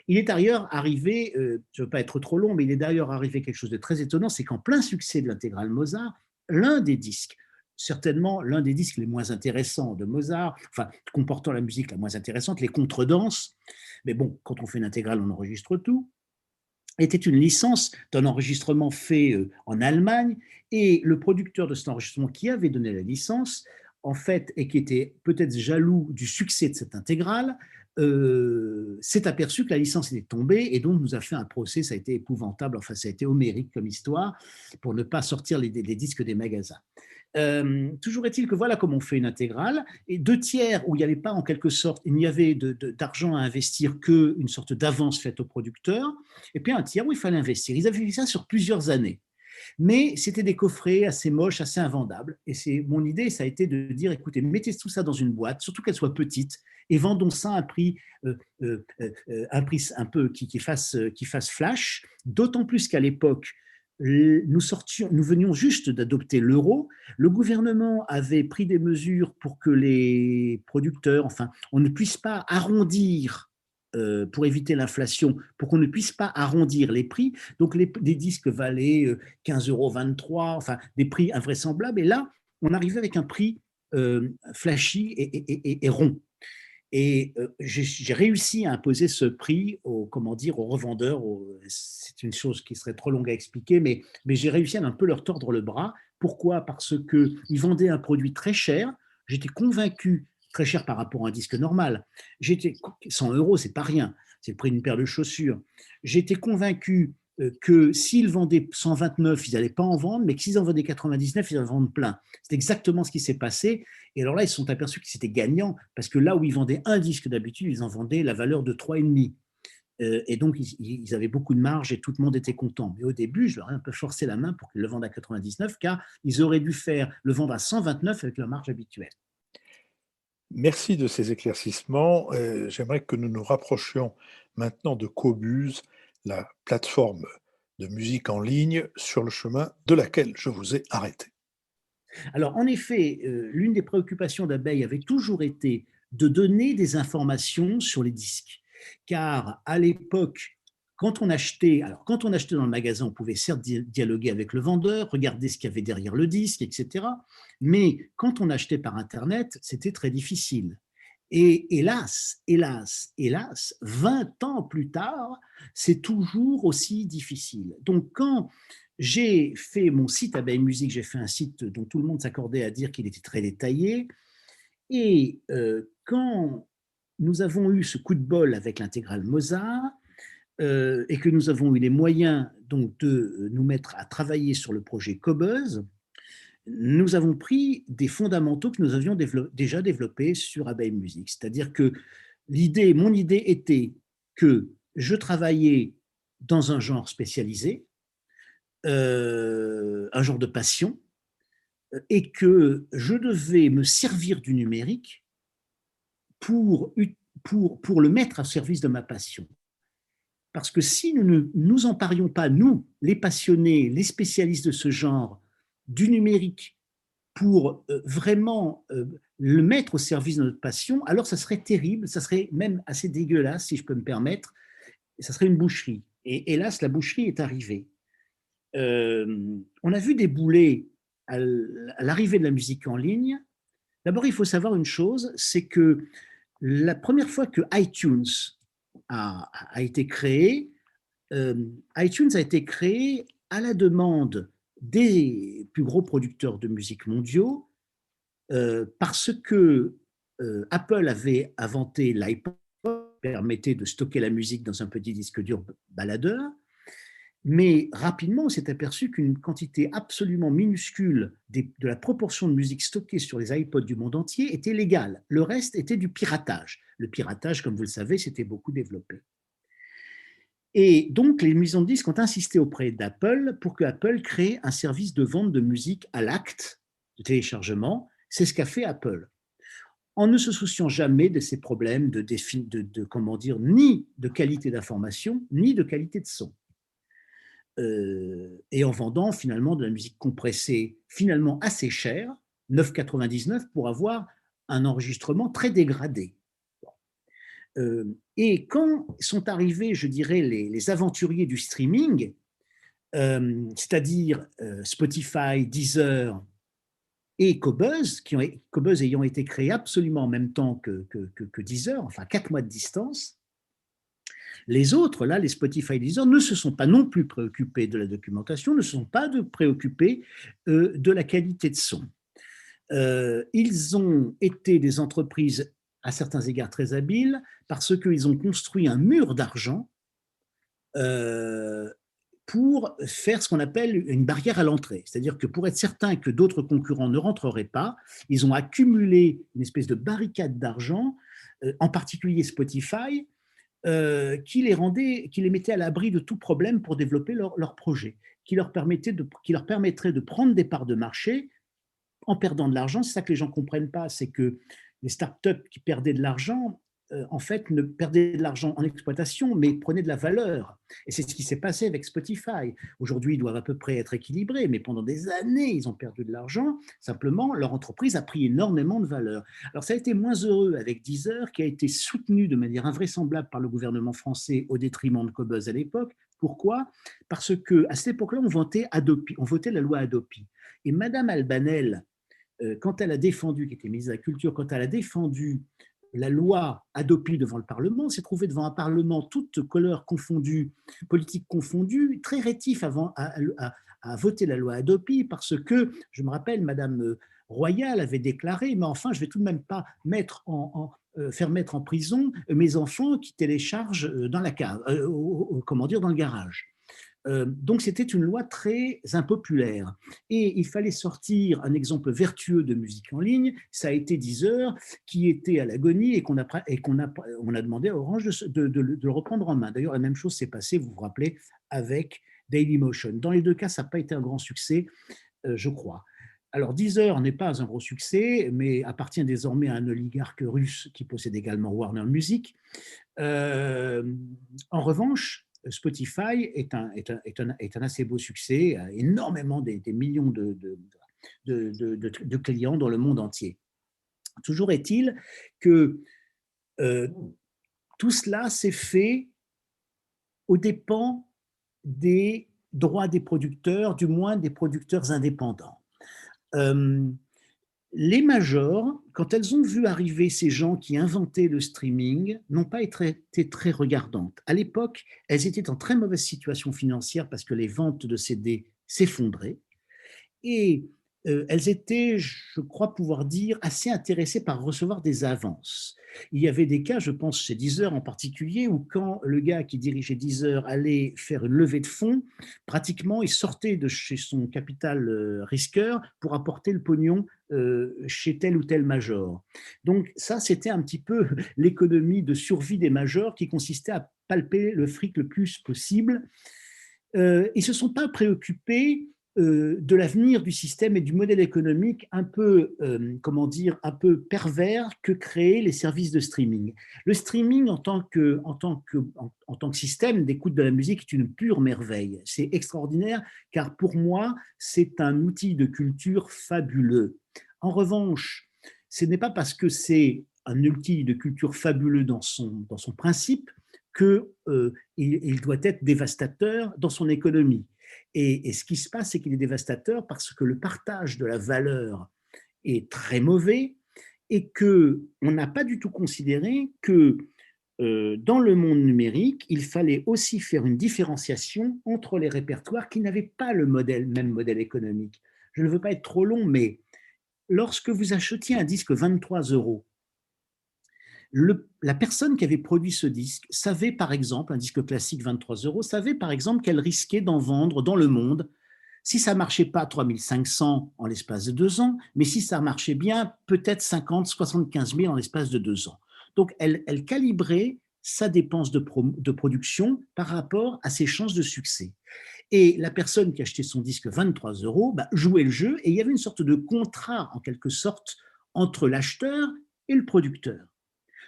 Il est d'ailleurs arrivé, je ne veux pas être trop long, mais il est d'ailleurs arrivé quelque chose de très étonnant, c'est qu'en plein succès de l'intégrale Mozart, l'un des disques, certainement l'un des disques les moins intéressants de Mozart, enfin, comportant la musique la moins intéressante, les contredanses, mais bon, quand on fait une intégrale, on enregistre tout, était une licence d'un enregistrement fait en Allemagne, et le producteur de cet enregistrement qui avait donné la licence, en fait, et qui était peut-être jaloux du succès de cette intégrale, s'est aperçu que la licence était tombée, et donc nous a fait un procès. Ça a été épouvantable, enfin ça a été homérique comme histoire, pour ne pas sortir les disques des magasins. Toujours est-il que voilà comment on fait une intégrale, et 2 tiers où il n'y avait pas en quelque sorte, il n'y avait d'argent à investir qu'une sorte d'avance faite au producteur, et puis un tiers où il fallait investir. Ils avaient fait ça sur plusieurs années. Mais c'était des coffrets assez moches, assez invendables. Et mon idée, ça a été de dire, écoutez, mettez tout ça dans une boîte, surtout qu'elle soit petite, et vendons ça à un prix un peu qui fasse flash, d'autant plus qu'à l'époque, nous venions juste d'adopter l'euro. Le gouvernement avait pris des mesures pour que les producteurs, enfin, on ne puisse pas arrondir pour éviter l'inflation, pour qu'on ne puisse pas arrondir les prix. Donc, des disques valaient 15,23 €, enfin, des prix invraisemblables. Et là, on arrivait avec un prix flashy et rond. Et j'ai réussi à imposer ce prix aux revendeurs. C'est une chose qui serait trop longue à expliquer, mais j'ai réussi à un peu leur tordre le bras. Pourquoi? Parce qu'ils vendaient un produit très cher. J'étais convaincu, très cher par rapport à un disque normal. 100 €, c'est pas rien. C'est le prix d'une paire de chaussures. J'étais convaincu que s'ils vendaient 129, ils n'allaient pas en vendre, mais que s'ils en vendaient 99, ils en vendent plein. C'est exactement ce qui s'est passé. Et alors là, ils se sont aperçus que c'était gagnant, parce que là où ils vendaient un disque d'habitude, ils en vendaient la valeur de 3,5. Et donc, ils avaient beaucoup de marge et tout le monde était content. Mais au début, je leur ai un peu forcé la main pour qu'ils le vendent à 99, car ils auraient dû le vendre à 129 avec leur marge habituelle. Merci de ces éclaircissements. J'aimerais que nous nous rapprochions maintenant de Qobuz, la plateforme de musique en ligne sur le chemin de laquelle je vous ai arrêté. Alors, en effet, l'une des préoccupations d'Abeille avait toujours été de donner des informations sur les disques. Car à l'époque, quand on achetait dans le magasin, on pouvait certes dialoguer avec le vendeur, regarder ce qu'il y avait derrière le disque, etc. Mais quand on achetait par Internet, c'était très difficile. Et hélas, 20 ans plus tard, c'est toujours aussi difficile. Donc, quand j'ai fait mon site Abeille Musique, j'ai fait un site dont tout le monde s'accordait à dire qu'il était très détaillé. Et quand nous avons eu ce coup de bol avec l'intégrale Mozart, et que nous avons eu les moyens donc de nous mettre à travailler sur le projet Qobuz, nous avons pris des fondamentaux que nous avions déjà développés sur Abeille Musique. C'est-à-dire que mon idée était que je travaillais dans un genre spécialisé, un genre de passion, et que je devais me servir du numérique pour, pour le mettre au service de ma passion. Parce que si nous ne nous emparions pas, nous, les passionnés, les spécialistes de ce genre, du numérique pour vraiment le mettre au service de notre passion, alors ça serait terrible, ça serait même assez dégueulasse, si je peux me permettre, ça serait une boucherie. Et hélas, la boucherie est arrivée. On a vu débouler à l'arrivée de la musique en ligne. D'abord, il faut savoir une chose, c'est que la première fois que iTunes a été créé, iTunes a été créé à la demande des plus gros producteurs de musique mondiaux parce que Apple avait inventé l'iPod, qui permettait de stocker la musique dans un petit disque dur baladeur. Mais rapidement, on s'est aperçu qu'une quantité absolument minuscule de la proportion de musique stockée sur les iPods du monde entier était légale. Le reste était du piratage. Le piratage, comme vous le savez, s'était beaucoup développé. Et donc, les maisons de disques ont insisté auprès d'Apple pour que Apple crée un service de vente de musique à l'acte, de téléchargement. C'est ce qu'a fait Apple, en ne se souciant jamais de ces problèmes comment dire, ni de qualité d'information, ni de qualité de son. Et en vendant finalement de la musique compressée finalement assez chère, 9,99 pour avoir un enregistrement très dégradé. Et quand sont arrivés, je dirais, les aventuriers du streaming, c'est-à-dire Spotify, Deezer et Qobuz, Qobuz ayant été créé absolument en même temps que Deezer, enfin 4 mois de distance, les autres, là, les Spotify et Deezer, ne se sont pas non plus préoccupés de la documentation, ne se sont pas préoccupés de la qualité de son. Ils ont été des entreprises à certains égards très habiles parce qu'ils ont construit un mur d'argent pour faire ce qu'on appelle une barrière à l'entrée. C'est-à-dire que pour être certain que d'autres concurrents ne rentreraient pas, ils ont accumulé une espèce de barricade d'argent, en particulier Spotify, qui les mettait à l'abri de tout problème pour développer leur projet, qui leur permettrait de prendre des parts de marché en perdant de l'argent. C'est ça que les gens ne comprennent pas, c'est que les startups qui perdaient de l'argent, en fait, ne perdaient de l'argent en exploitation, mais prenaient de la valeur. Et c'est ce qui s'est passé avec Spotify. Aujourd'hui, ils doivent à peu près être équilibrés, mais pendant des années, ils ont perdu de l'argent. Simplement, leur entreprise a pris énormément de valeur. Alors, ça a été moins heureux avec Deezer, qui a été soutenu de manière invraisemblable par le gouvernement français au détriment de Qobuz à l'époque. Pourquoi? Parce qu'à cette époque-là, on votait la loi Hadopi. Et Madame Albanel, quand elle a défendu, qui était ministre de la Culture, quand elle a défendu la loi Hadopi devant le Parlement, s'est trouvée devant un Parlement toute couleur confondue, politique confondue, très rétif à voter la loi Hadopi, parce que, je me rappelle, Madame Royal avait déclaré, mais enfin, je ne vais tout de même pas faire mettre en prison mes enfants qui téléchargent dans la cave, comment dire, dans le garage. Donc c'était une loi très impopulaire et il fallait sortir un exemple vertueux de musique en ligne. Ça a été Deezer qui était à l'agonie et on a demandé à Orange de le reprendre en main. D'ailleurs, la même chose s'est passée, vous vous rappelez, avec Dailymotion. Dans les deux cas, ça n'a pas été un grand succès, je crois. Alors Deezer n'est pas un gros succès, mais appartient désormais à un oligarque russe qui possède également Warner Music. En revanche, Spotify est un assez beau succès, a énormément des millions de clients dans le monde entier. Toujours est-il que tout cela s'est fait aux dépens des droits des producteurs, du moins des producteurs indépendants. Les majors, quand elles ont vu arriver ces gens qui inventaient le streaming, n'ont pas été très regardantes. À l'époque, elles étaient en très mauvaise situation financière parce que les ventes de CD s'effondraient. Et elles étaient, je crois pouvoir dire, assez intéressées par recevoir des avances. Il y avait des cas, je pense chez Deezer en particulier, où quand le gars qui dirigeait Deezer allait faire une levée de fonds, pratiquement il sortait de chez son capital risqueur pour apporter le pognon chez tel ou tel major. Donc ça, c'était un petit peu l'économie de survie des majors qui consistait à palper le fric le plus possible. Ils ne se sont pas préoccupés de l'avenir du système et du modèle économique un peu, comment dire, un peu pervers que créent les services de streaming. Le streaming en tant que système d'écoute de la musique est une pure merveille. C'est extraordinaire car pour moi, c'est un outil de culture fabuleux. En revanche, ce n'est pas parce que c'est un outil de culture fabuleux dans son principe qu'il il doit être dévastateur dans son économie. Et ce qui se passe, c'est qu'il est dévastateur parce que le partage de la valeur est très mauvais et qu'on n'a pas du tout considéré que dans le monde numérique, il fallait aussi faire une différenciation entre les répertoires qui n'avaient pas le même modèle économique. Je ne veux pas être trop long, mais lorsque vous achetiez un disque 23 euros, la personne qui avait produit ce disque savait par exemple, un disque classique 23 euros, savait par exemple qu'elle risquait d'en vendre dans le monde, si ça ne marchait pas 3500 en l'espace de 2 ans, mais si ça marchait bien, peut-être 50, 75 000 en l'espace de 2 ans. Donc elle calibrait sa dépense de production par rapport à ses chances de succès. Et la personne qui achetait son disque 23 euros jouait le jeu et il y avait une sorte de contrat en quelque sorte entre l'acheteur et le producteur.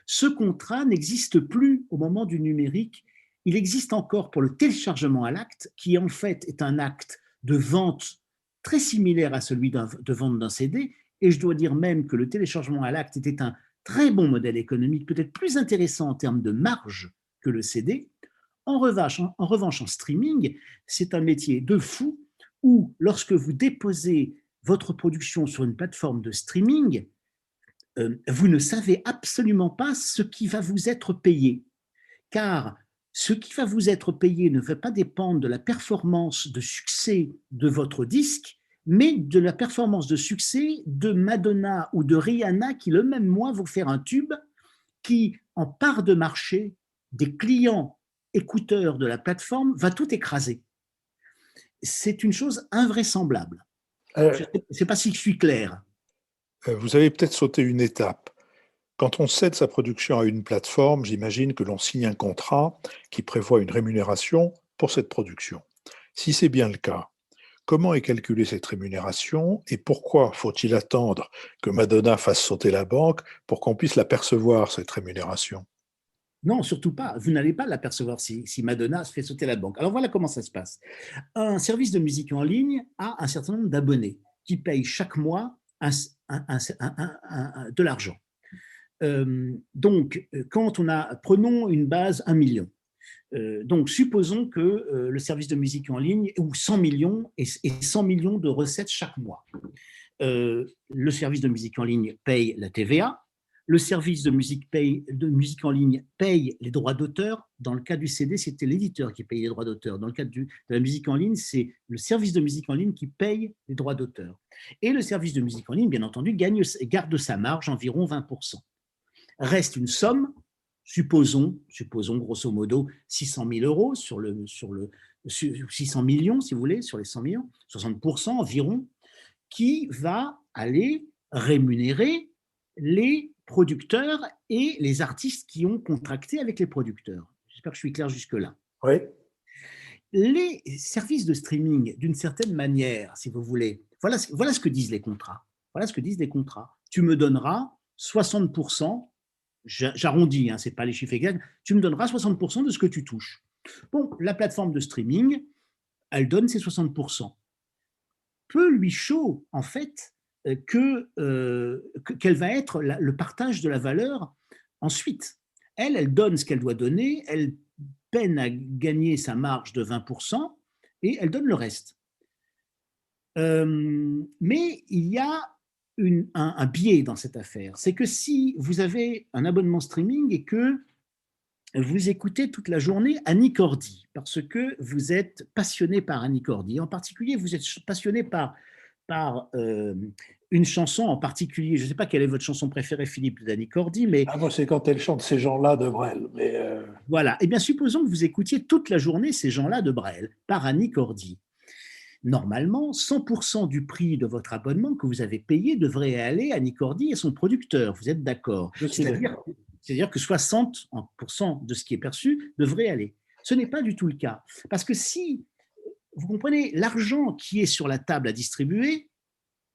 Ce contrat n'existe plus au moment du numérique. Il existe encore pour le téléchargement à l'acte, qui en fait est un acte de vente très similaire à celui de vente d'un CD. Et je dois dire même que le téléchargement à l'acte était un très bon modèle économique, peut-être plus intéressant en termes de marge que le CD. En revanche, en streaming, c'est un métier de fou où, lorsque vous déposez votre production sur une plateforme de streaming, vous ne savez absolument pas ce qui va vous être payé. Car ce qui va vous être payé ne va pas dépendre de la performance de succès de votre disque, mais de la performance de succès de Madonna ou de Rihanna qui, le même mois, vont faire un tube qui, en part de marché des clients écouteurs de la plateforme, va tout écraser. C'est une chose invraisemblable. Je ne sais pas si je suis clair. Vous avez peut-être sauté une étape. Quand on cède sa production à une plateforme, j'imagine que l'on signe un contrat qui prévoit une rémunération pour cette production. Si c'est bien le cas, comment est calculée cette rémunération et pourquoi faut-il attendre que Madonna fasse sauter la banque pour qu'on puisse la percevoir, cette rémunération? Non, surtout pas. Vous n'allez pas l'apercevoir si Madonna se fait sauter la banque. Alors voilà comment ça se passe. Un service de musique en ligne a un certain nombre d'abonnés qui payent chaque mois de l'argent. Donc, prenons une base 1 million. Donc, supposons que le service de musique en ligne ou 100 millions et 100 millions de recettes chaque mois. Le service de musique en ligne paye la TVA. Le service de musique en ligne paye les droits d'auteur. Dans le cas du CD, c'était l'éditeur qui paye les droits d'auteur. Dans le cas de la musique en ligne, c'est le service de musique en ligne qui paye les droits d'auteur. Et le service de musique en ligne, bien entendu, garde sa marge, environ 20%. Reste une somme, supposons grosso modo 600 000 euros sur 600 millions, si vous voulez, sur les 100 millions, 60% environ, qui va aller rémunérer les producteurs et les artistes qui ont contracté avec les producteurs. J'espère que je suis clair jusque-là. Oui. Les services de streaming, d'une certaine manière, si vous voulez, voilà ce que disent les contrats. Voilà ce que disent les contrats. Tu me donneras 60%, j'arrondis, ce n'est pas les chiffres exacts, tu me donneras 60% de ce que tu touches. Bon, la plateforme de streaming, elle donne ses 60%. Peu lui chaud, en fait, quel va être le partage de la valeur ensuite. Elle donne ce qu'elle doit donner, elle peine à gagner sa marge de 20% et elle donne le reste. Mais il y a un biais dans cette affaire. C'est que si vous avez un abonnement streaming et que vous écoutez toute la journée Annie Cordy, parce que vous êtes passionné par Annie Cordy, en particulier vous êtes passionné par une chanson en particulier. Je ne sais pas quelle est votre chanson préférée, Philippe, d'Annie Cordy, mais... moi, c'est quand elle chante Ces gens-là de Brel. Voilà. Eh bien, supposons que vous écoutiez toute la journée Ces gens-là de Brel par Annie Cordy. Normalement, 100% du prix de votre abonnement que vous avez payé devrait aller à Annie Cordy et son producteur. Vous êtes d'accord? C'est-à-dire que 60% de ce qui est perçu devrait aller. Ce n'est pas du tout le cas. Parce que si, vous comprenez, l'argent qui est sur la table à distribuer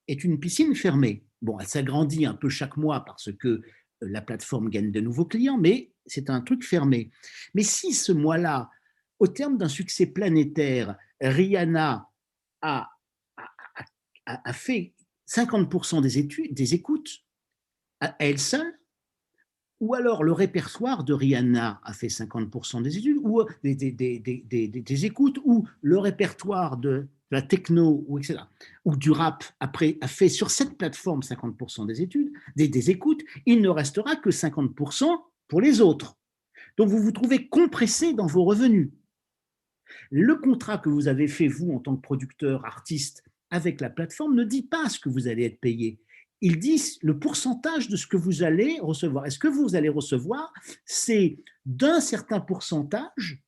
est une piscine fermée. Bon, elle s'agrandit un peu chaque mois parce que la plateforme gagne de nouveaux clients, mais c'est un truc fermé. Mais si ce mois-là, au terme d'un succès planétaire, Rihanna a fait 50% des écoutes à elle seule, ou alors le répertoire de Rihanna a fait 50% des études, ou des écoutes, ou le répertoire de la techno, ou etc., ou du rap, après, a fait sur cette plateforme 50% des études, des écoutes, il ne restera que 50% pour les autres. Donc vous vous trouvez compressé dans vos revenus. Le contrat que vous avez fait, vous, en tant que producteur, artiste, avec la plateforme, ne dit pas ce que vous allez être payé. Il dit le pourcentage de ce que vous allez recevoir. Et ce que vous allez recevoir, c'est d'un certain pourcentage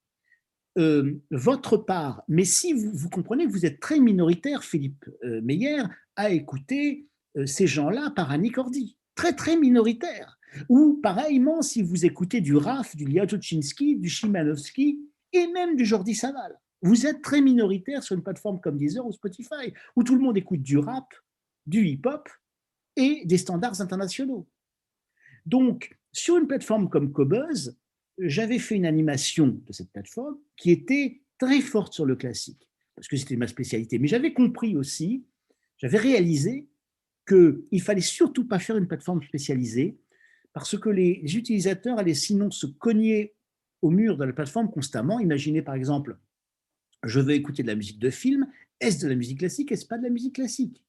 votre part. Mais si vous comprenez que vous êtes très minoritaire, Philippe Meyer, à écouter ces gens-là par Annie Cordy. Très, très minoritaire. Ou pareillement, si vous écoutez du Raf, du Liatuchinski, du Chimanovski et même du Jordi Savall. Vous êtes très minoritaire sur une plateforme comme Deezer ou Spotify, où tout le monde écoute du rap, du hip-hop et des standards internationaux. Donc, sur une plateforme comme Qobuz, j'avais fait une animation de cette plateforme qui était très forte sur le classique, parce que c'était ma spécialité. Mais j'avais compris aussi, j'avais réalisé qu'il ne fallait surtout pas faire une plateforme spécialisée, parce que les utilisateurs allaient sinon se cogner au mur de la plateforme constamment. Imaginez par exemple, je veux écouter de la musique de film, est-ce de la musique classique, est-ce pas de la musique classique?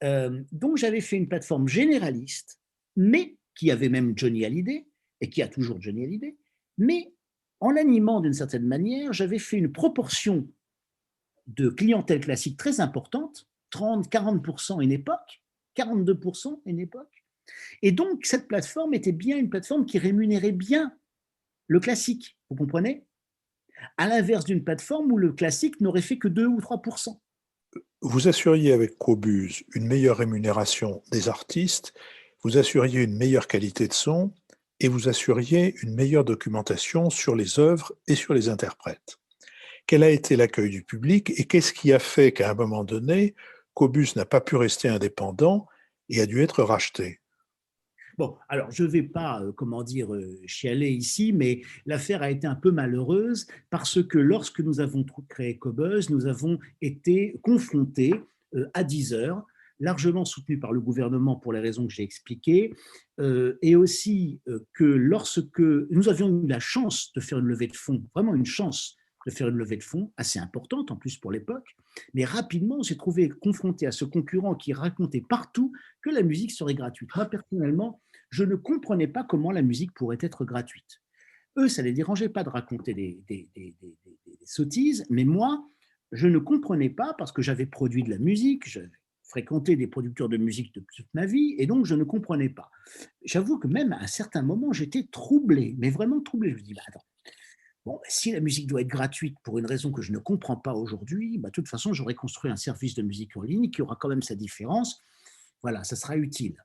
Donc j'avais fait une plateforme généraliste, mais qui avait même Johnny Hallyday, et qui a toujours Johnny Hallyday, mais en l'animant d'une certaine manière, j'avais fait une proportion de clientèle classique très importante, 30-40% à une époque, 42% à une époque, et donc cette plateforme était bien une plateforme qui rémunérait bien le classique, vous comprenez? À l'inverse d'une plateforme où le classique n'aurait fait que 2 ou 3%. Vous assuriez avec Qobuz une meilleure rémunération des artistes, vous assuriez une meilleure qualité de son et vous assuriez une meilleure documentation sur les œuvres et sur les interprètes. Quel a été l'accueil du public et qu'est-ce qui a fait qu'à un moment donné, Qobuz n'a pas pu rester indépendant et a dû être racheté? Bon, alors je ne vais pas, comment dire, chialer ici, mais l'affaire a été un peu malheureuse parce que lorsque nous avons créé Qobuz, nous avons été confrontés à Deezer, largement soutenu par le gouvernement pour les raisons que j'ai expliquées, et aussi que lorsque nous avions eu la chance de faire une levée de fonds, vraiment une chance de faire une levée de fonds assez importante en plus pour l'époque, mais rapidement on s'est trouvé confronté à ce concurrent qui racontait partout que la musique serait gratuite. Moi personnellement, je ne comprenais pas comment la musique pourrait être gratuite. Eux, ça ne les dérangeait pas de raconter des sottises, mais moi, je ne comprenais pas parce que j'avais produit de la musique, j'avais fréquenté des producteurs de musique de toute ma vie, et donc je ne comprenais pas. J'avoue que même à un certain moment, j'étais troublé, mais vraiment troublé. Je me dis, bah, attends, bon, si la musique doit être gratuite pour une raison que je ne comprends pas aujourd'hui, bah, de toute façon, j'aurais construit un service de musique en ligne qui aura quand même sa différence. Voilà, ça sera utile.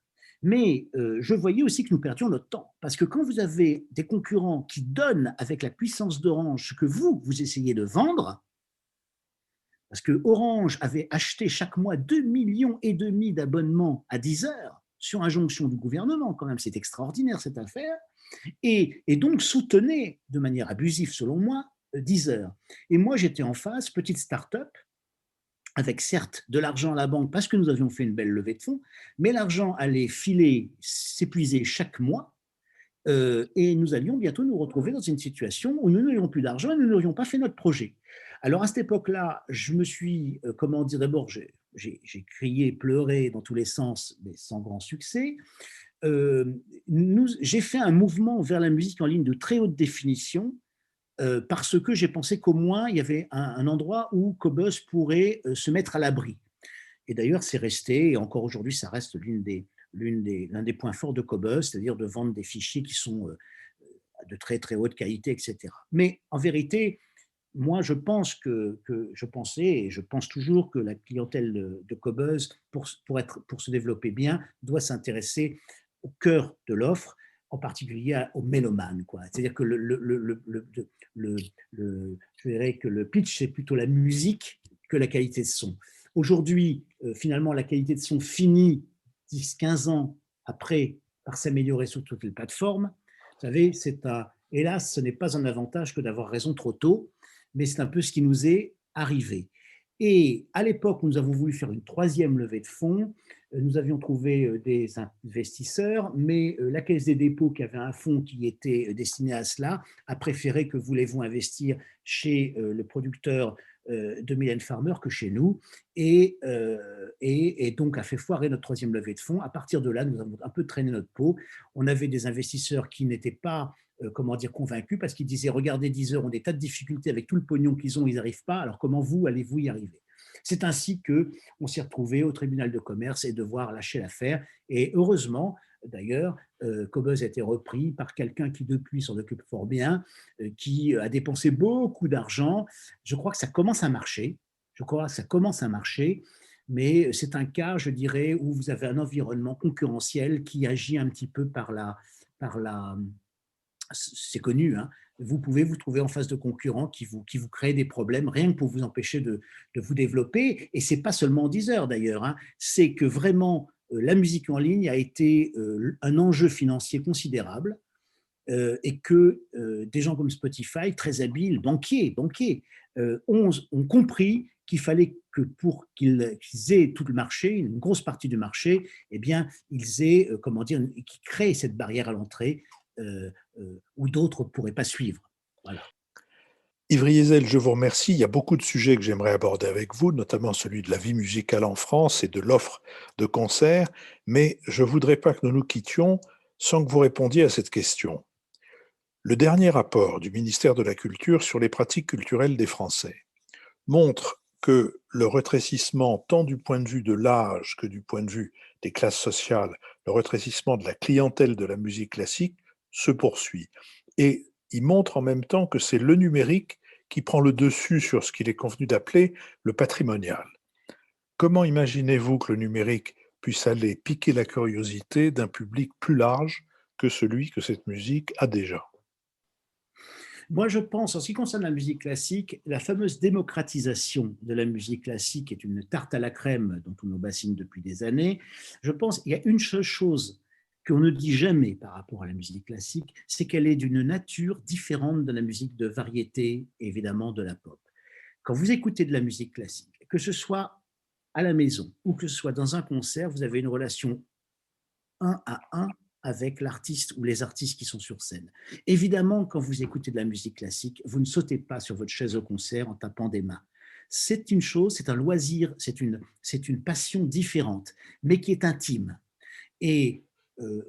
Mais je voyais aussi que nous perdions notre temps. Parce que quand vous avez des concurrents qui donnent avec la puissance d'Orange ce que vous essayez de vendre, parce que Orange avait acheté chaque mois 2,5 millions d'abonnements à Deezer sur injonction du gouvernement, quand même, c'est extraordinaire cette affaire, et donc soutenait de manière abusive, selon moi, Deezer. Et moi, j'étais en face, petite start-up, avec certes de l'argent à la banque parce que nous avions fait une belle levée de fonds, mais l'argent allait filer, s'épuiser chaque mois, et nous allions bientôt nous retrouver dans une situation où nous n'aurions plus d'argent et nous n'aurions pas fait notre projet. Alors à cette époque-là, je me suis, comment dire, d'abord j'ai crié, pleuré dans tous les sens, mais sans grand succès. J'ai fait un mouvement vers la musique en ligne de très haute définition, parce que j'ai pensé qu'au moins il y avait un endroit où Qobuz pourrait se mettre à l'abri. Et d'ailleurs, c'est resté, et encore aujourd'hui, ça reste l'un des points forts de Qobuz, c'est-à-dire de vendre des fichiers qui sont de très très haute qualité, etc. Mais en vérité, moi, je pensais et je pense toujours que la clientèle de Qobuz, pour se développer bien, doit s'intéresser au cœur de l'offre, en particulier aux mélomanes, quoi. C'est-à-dire que je dirais que le pitch, c'est plutôt la musique que la qualité de son. Aujourd'hui, finalement, la qualité de son finit 10-15 ans après par s'améliorer sur toutes les plateformes. Vous savez, hélas, ce n'est pas un avantage que d'avoir raison trop tôt, mais c'est un peu ce qui nous est arrivé. Et à l'époque où nous avons voulu faire une troisième levée de fonds, nous avions trouvé des investisseurs, mais la Caisse des dépôts, qui avait un fonds qui était destiné à cela, a préféré que voulez-vous investir chez le producteur de Mylène Farmer que chez nous, et donc a fait foirer notre troisième levée de fonds. À partir de là, nous avons un peu traîné notre peau. On avait des investisseurs qui n'étaient pas comment dire, convaincus, parce qu'ils disaient, regardez, Deezer ont des tas de difficultés avec tout le pognon qu'ils ont, ils n'arrivent pas, alors comment vous allez-vous y arriver? C'est ainsi qu'on s'est retrouvé au tribunal de commerce et devoir lâcher l'affaire. Et heureusement, d'ailleurs, Cobuzz a été repris par quelqu'un qui depuis s'en occupe fort bien, qui a dépensé beaucoup d'argent. Je crois que ça commence à marcher. Je crois que ça commence à marcher. Mais c'est un cas, je dirais, où vous avez un environnement concurrentiel qui agit un petit peu par la, c'est connu, hein, vous pouvez vous trouver en face de concurrents qui vous créent des problèmes rien que pour vous empêcher de vous développer. Et ce n'est pas seulement Deezer d'ailleurs, hein, c'est que vraiment la musique en ligne a été un enjeu financier considérable, et que des gens comme Spotify, très habiles, banquiers, ont compris qu'il fallait que pour qu'ils aient tout le marché, une grosse partie du marché, eh bien, ils aient, comment dire, qu'ils créent cette barrière à l'entrée où d'autres ne pourraient pas suivre. Voilà. Yves Riesel, je vous remercie. Il y a beaucoup de sujets que j'aimerais aborder avec vous, notamment celui de la vie musicale en France et de l'offre de concerts, mais je ne voudrais pas que nous nous quittions sans que vous répondiez à cette question. Le dernier rapport du ministère de la Culture sur les pratiques culturelles des Français montre que le rétrécissement, tant du point de vue de l'âge que du point de vue des classes sociales, le rétrécissement de la clientèle de la musique classique se poursuit. Et il montre en même temps que c'est le numérique qui prend le dessus sur ce qu'il est convenu d'appeler le patrimonial. Comment imaginez-vous que le numérique puisse aller piquer la curiosité d'un public plus large que celui que cette musique a déjà? Moi, je pense, en ce qui concerne la musique classique, la fameuse démocratisation de la musique classique est une tarte à la crème dont on nous bassine depuis des années. Je pense qu'il y a une seule chose qu'on ne dit jamais par rapport à la musique classique, c'est qu'elle est d'une nature différente de la musique de variété, évidemment de la pop. Quand vous écoutez de la musique classique, que ce soit à la maison ou que ce soit dans un concert, vous avez une relation un à un avec l'artiste ou les artistes qui sont sur scène. Évidemment, quand vous écoutez de la musique classique, vous ne sautez pas sur votre chaise au concert en tapant des mains. C'est une chose, c'est un loisir, c'est une passion différente, mais qui est intime. Et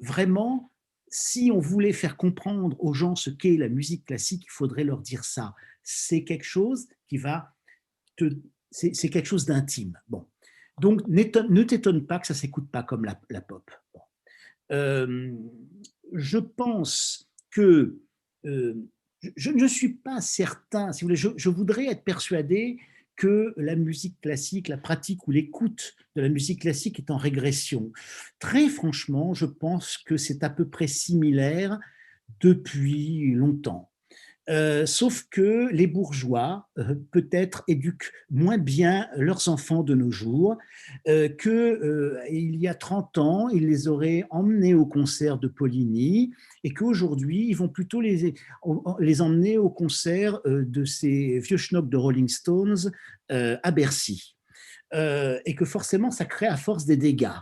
vraiment, si on voulait faire comprendre aux gens ce qu'est la musique classique, il faudrait leur dire ça. C'est quelque chose qui va c'est quelque chose d'intime. Bon. Donc, ne t'étonne pas que ça ne s'écoute pas comme la pop. Bon. Euh, je pense que je ne suis pas certain, si vous voulez, je voudrais être persuadé que la musique classique, la pratique ou l'écoute de la musique classique est en régression. Très franchement, je pense que c'est à peu près similaire depuis longtemps. Sauf que les bourgeois, peut-être, éduquent moins bien leurs enfants de nos jours, qu'il y a 30 ans, ils les auraient emmenés au concert de Poligny, et qu'aujourd'hui, ils vont plutôt les emmener au concert de ces vieux schnocks de Rolling Stones à Bercy. Et que forcément, ça crée à force des dégâts.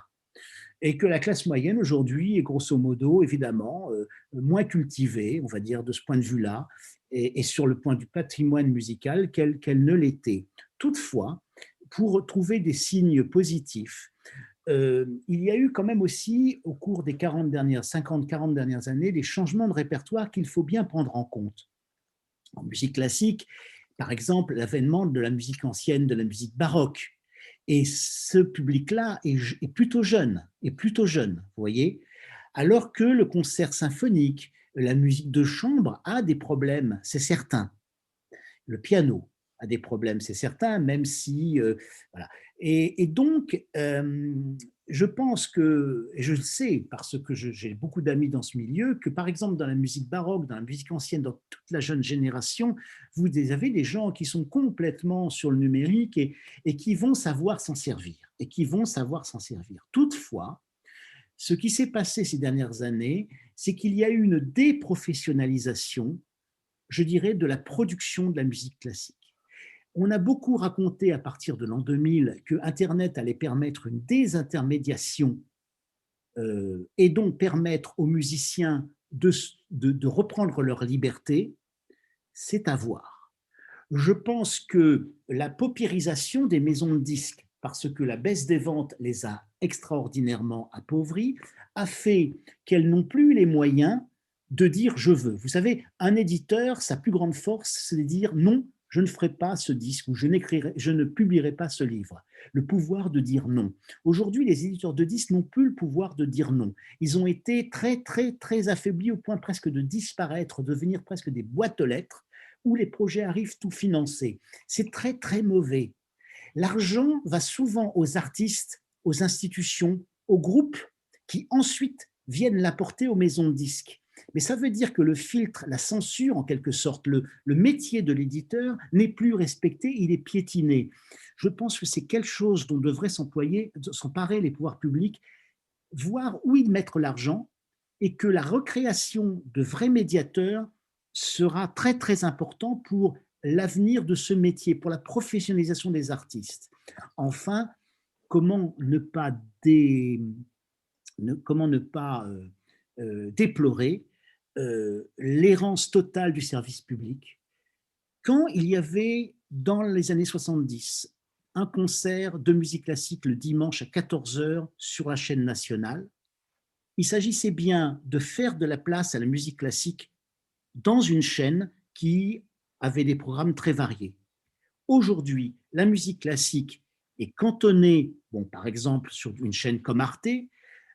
Et que la classe moyenne aujourd'hui est grosso modo, évidemment, moins cultivée, on va dire, de ce point de vue-là, et sur le point du patrimoine musical qu'elle ne l'était. Toutefois, pour trouver des signes positifs, il y a eu quand même aussi, au cours des 50-40 dernières années, des changements de répertoire qu'il faut bien prendre en compte. En musique classique, par exemple, l'avènement de la musique ancienne, de la musique baroque. Et ce public-là est plutôt jeune, vous voyez, alors que le concert symphonique, la musique de chambre a des problèmes, c'est certain. Le piano a des problèmes, c'est certain, même si voilà. Et donc, je pense que, et je le sais parce que j'ai beaucoup d'amis dans ce milieu, que par exemple dans la musique baroque, dans la musique ancienne, dans toute la jeune génération, vous avez des gens qui sont complètement sur le numérique et qui vont savoir s'en servir. Toutefois, ce qui s'est passé ces dernières années, c'est qu'il y a eu une déprofessionnalisation, je dirais, de la production de la musique classique. On a beaucoup raconté à partir de l'an 2000 que Internet allait permettre une désintermédiation et donc permettre aux musiciens de reprendre leur liberté. C'est à voir. Je pense que la paupérisation des maisons de disques, parce que la baisse des ventes les a extraordinairement appauvries, a fait qu'elles n'ont plus les moyens de dire je veux. Vous savez, un éditeur, sa plus grande force, c'est de dire non, je ne ferai pas ce disque ou je ne publierai pas ce livre. Le pouvoir de dire non. Aujourd'hui, les éditeurs de disques n'ont plus le pouvoir de dire non. Ils ont été très, très, très affaiblis au point presque de disparaître, de devenir presque des boîtes aux lettres où les projets arrivent tout financés. C'est très, très mauvais. L'argent va souvent aux artistes, aux institutions, aux groupes qui ensuite viennent l'apporter aux maisons de disques. Mais ça veut dire que le filtre, la censure en quelque sorte, le métier de l'éditeur n'est plus respecté, il est piétiné. Je pense que c'est quelque chose dont devraient s'emparer les pouvoirs publics, voir où y mettre l'argent et que la recréation de vrais médiateurs sera très très important pour l'avenir de ce métier, pour la professionnalisation des artistes. Enfin, comment ne pas déplorer l'errance totale du service public. Quand il y avait, dans les années 70, un concert de musique classique le dimanche à 14h sur la chaîne nationale, il s'agissait bien de faire de la place à la musique classique dans une chaîne qui avait des programmes très variés. Aujourd'hui, la musique classique est cantonnée, bon, par exemple, sur une chaîne comme Arte.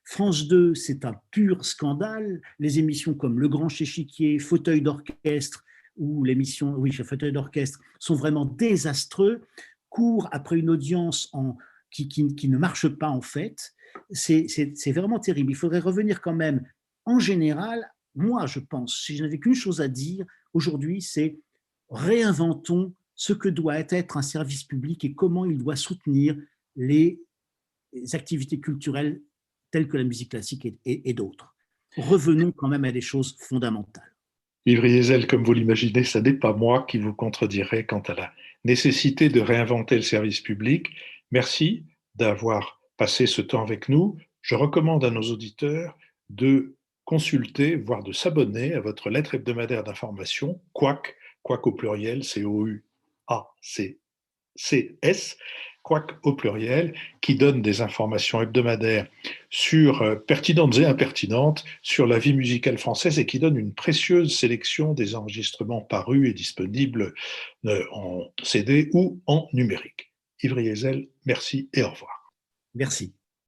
France 2, c'est un pur scandale. Les émissions comme Le Grand Chéchiquier, Fauteuil d'orchestre ou l'émission, oui, Fauteuil d'orchestre, sont vraiment désastreux, courent après une audience qui ne marche pas en fait. C'est vraiment terrible. Il faudrait revenir quand même, en général, moi je pense, si je n'avais qu'une chose à dire aujourd'hui, c'est réinventons ce que doit être un service public et comment il doit soutenir les activités culturelles telles que la musique classique et d'autres. Revenons quand même à des choses fondamentales. Yves Riesel, comme vous l'imaginez, ce n'est pas moi qui vous contredirai quant à la nécessité de réinventer le service public. Merci d'avoir passé ce temps avec nous. Je recommande à nos auditeurs de consulter, voire de s'abonner à votre lettre hebdomadaire d'information, Quack au pluriel, C-O-U-A-C-C-S, Quack au pluriel, qui donne des informations hebdomadaires pertinentes et impertinentes sur la vie musicale française et qui donne une précieuse sélection des enregistrements parus et disponibles en CD ou en numérique. Yves Riesel, merci et au revoir. Merci.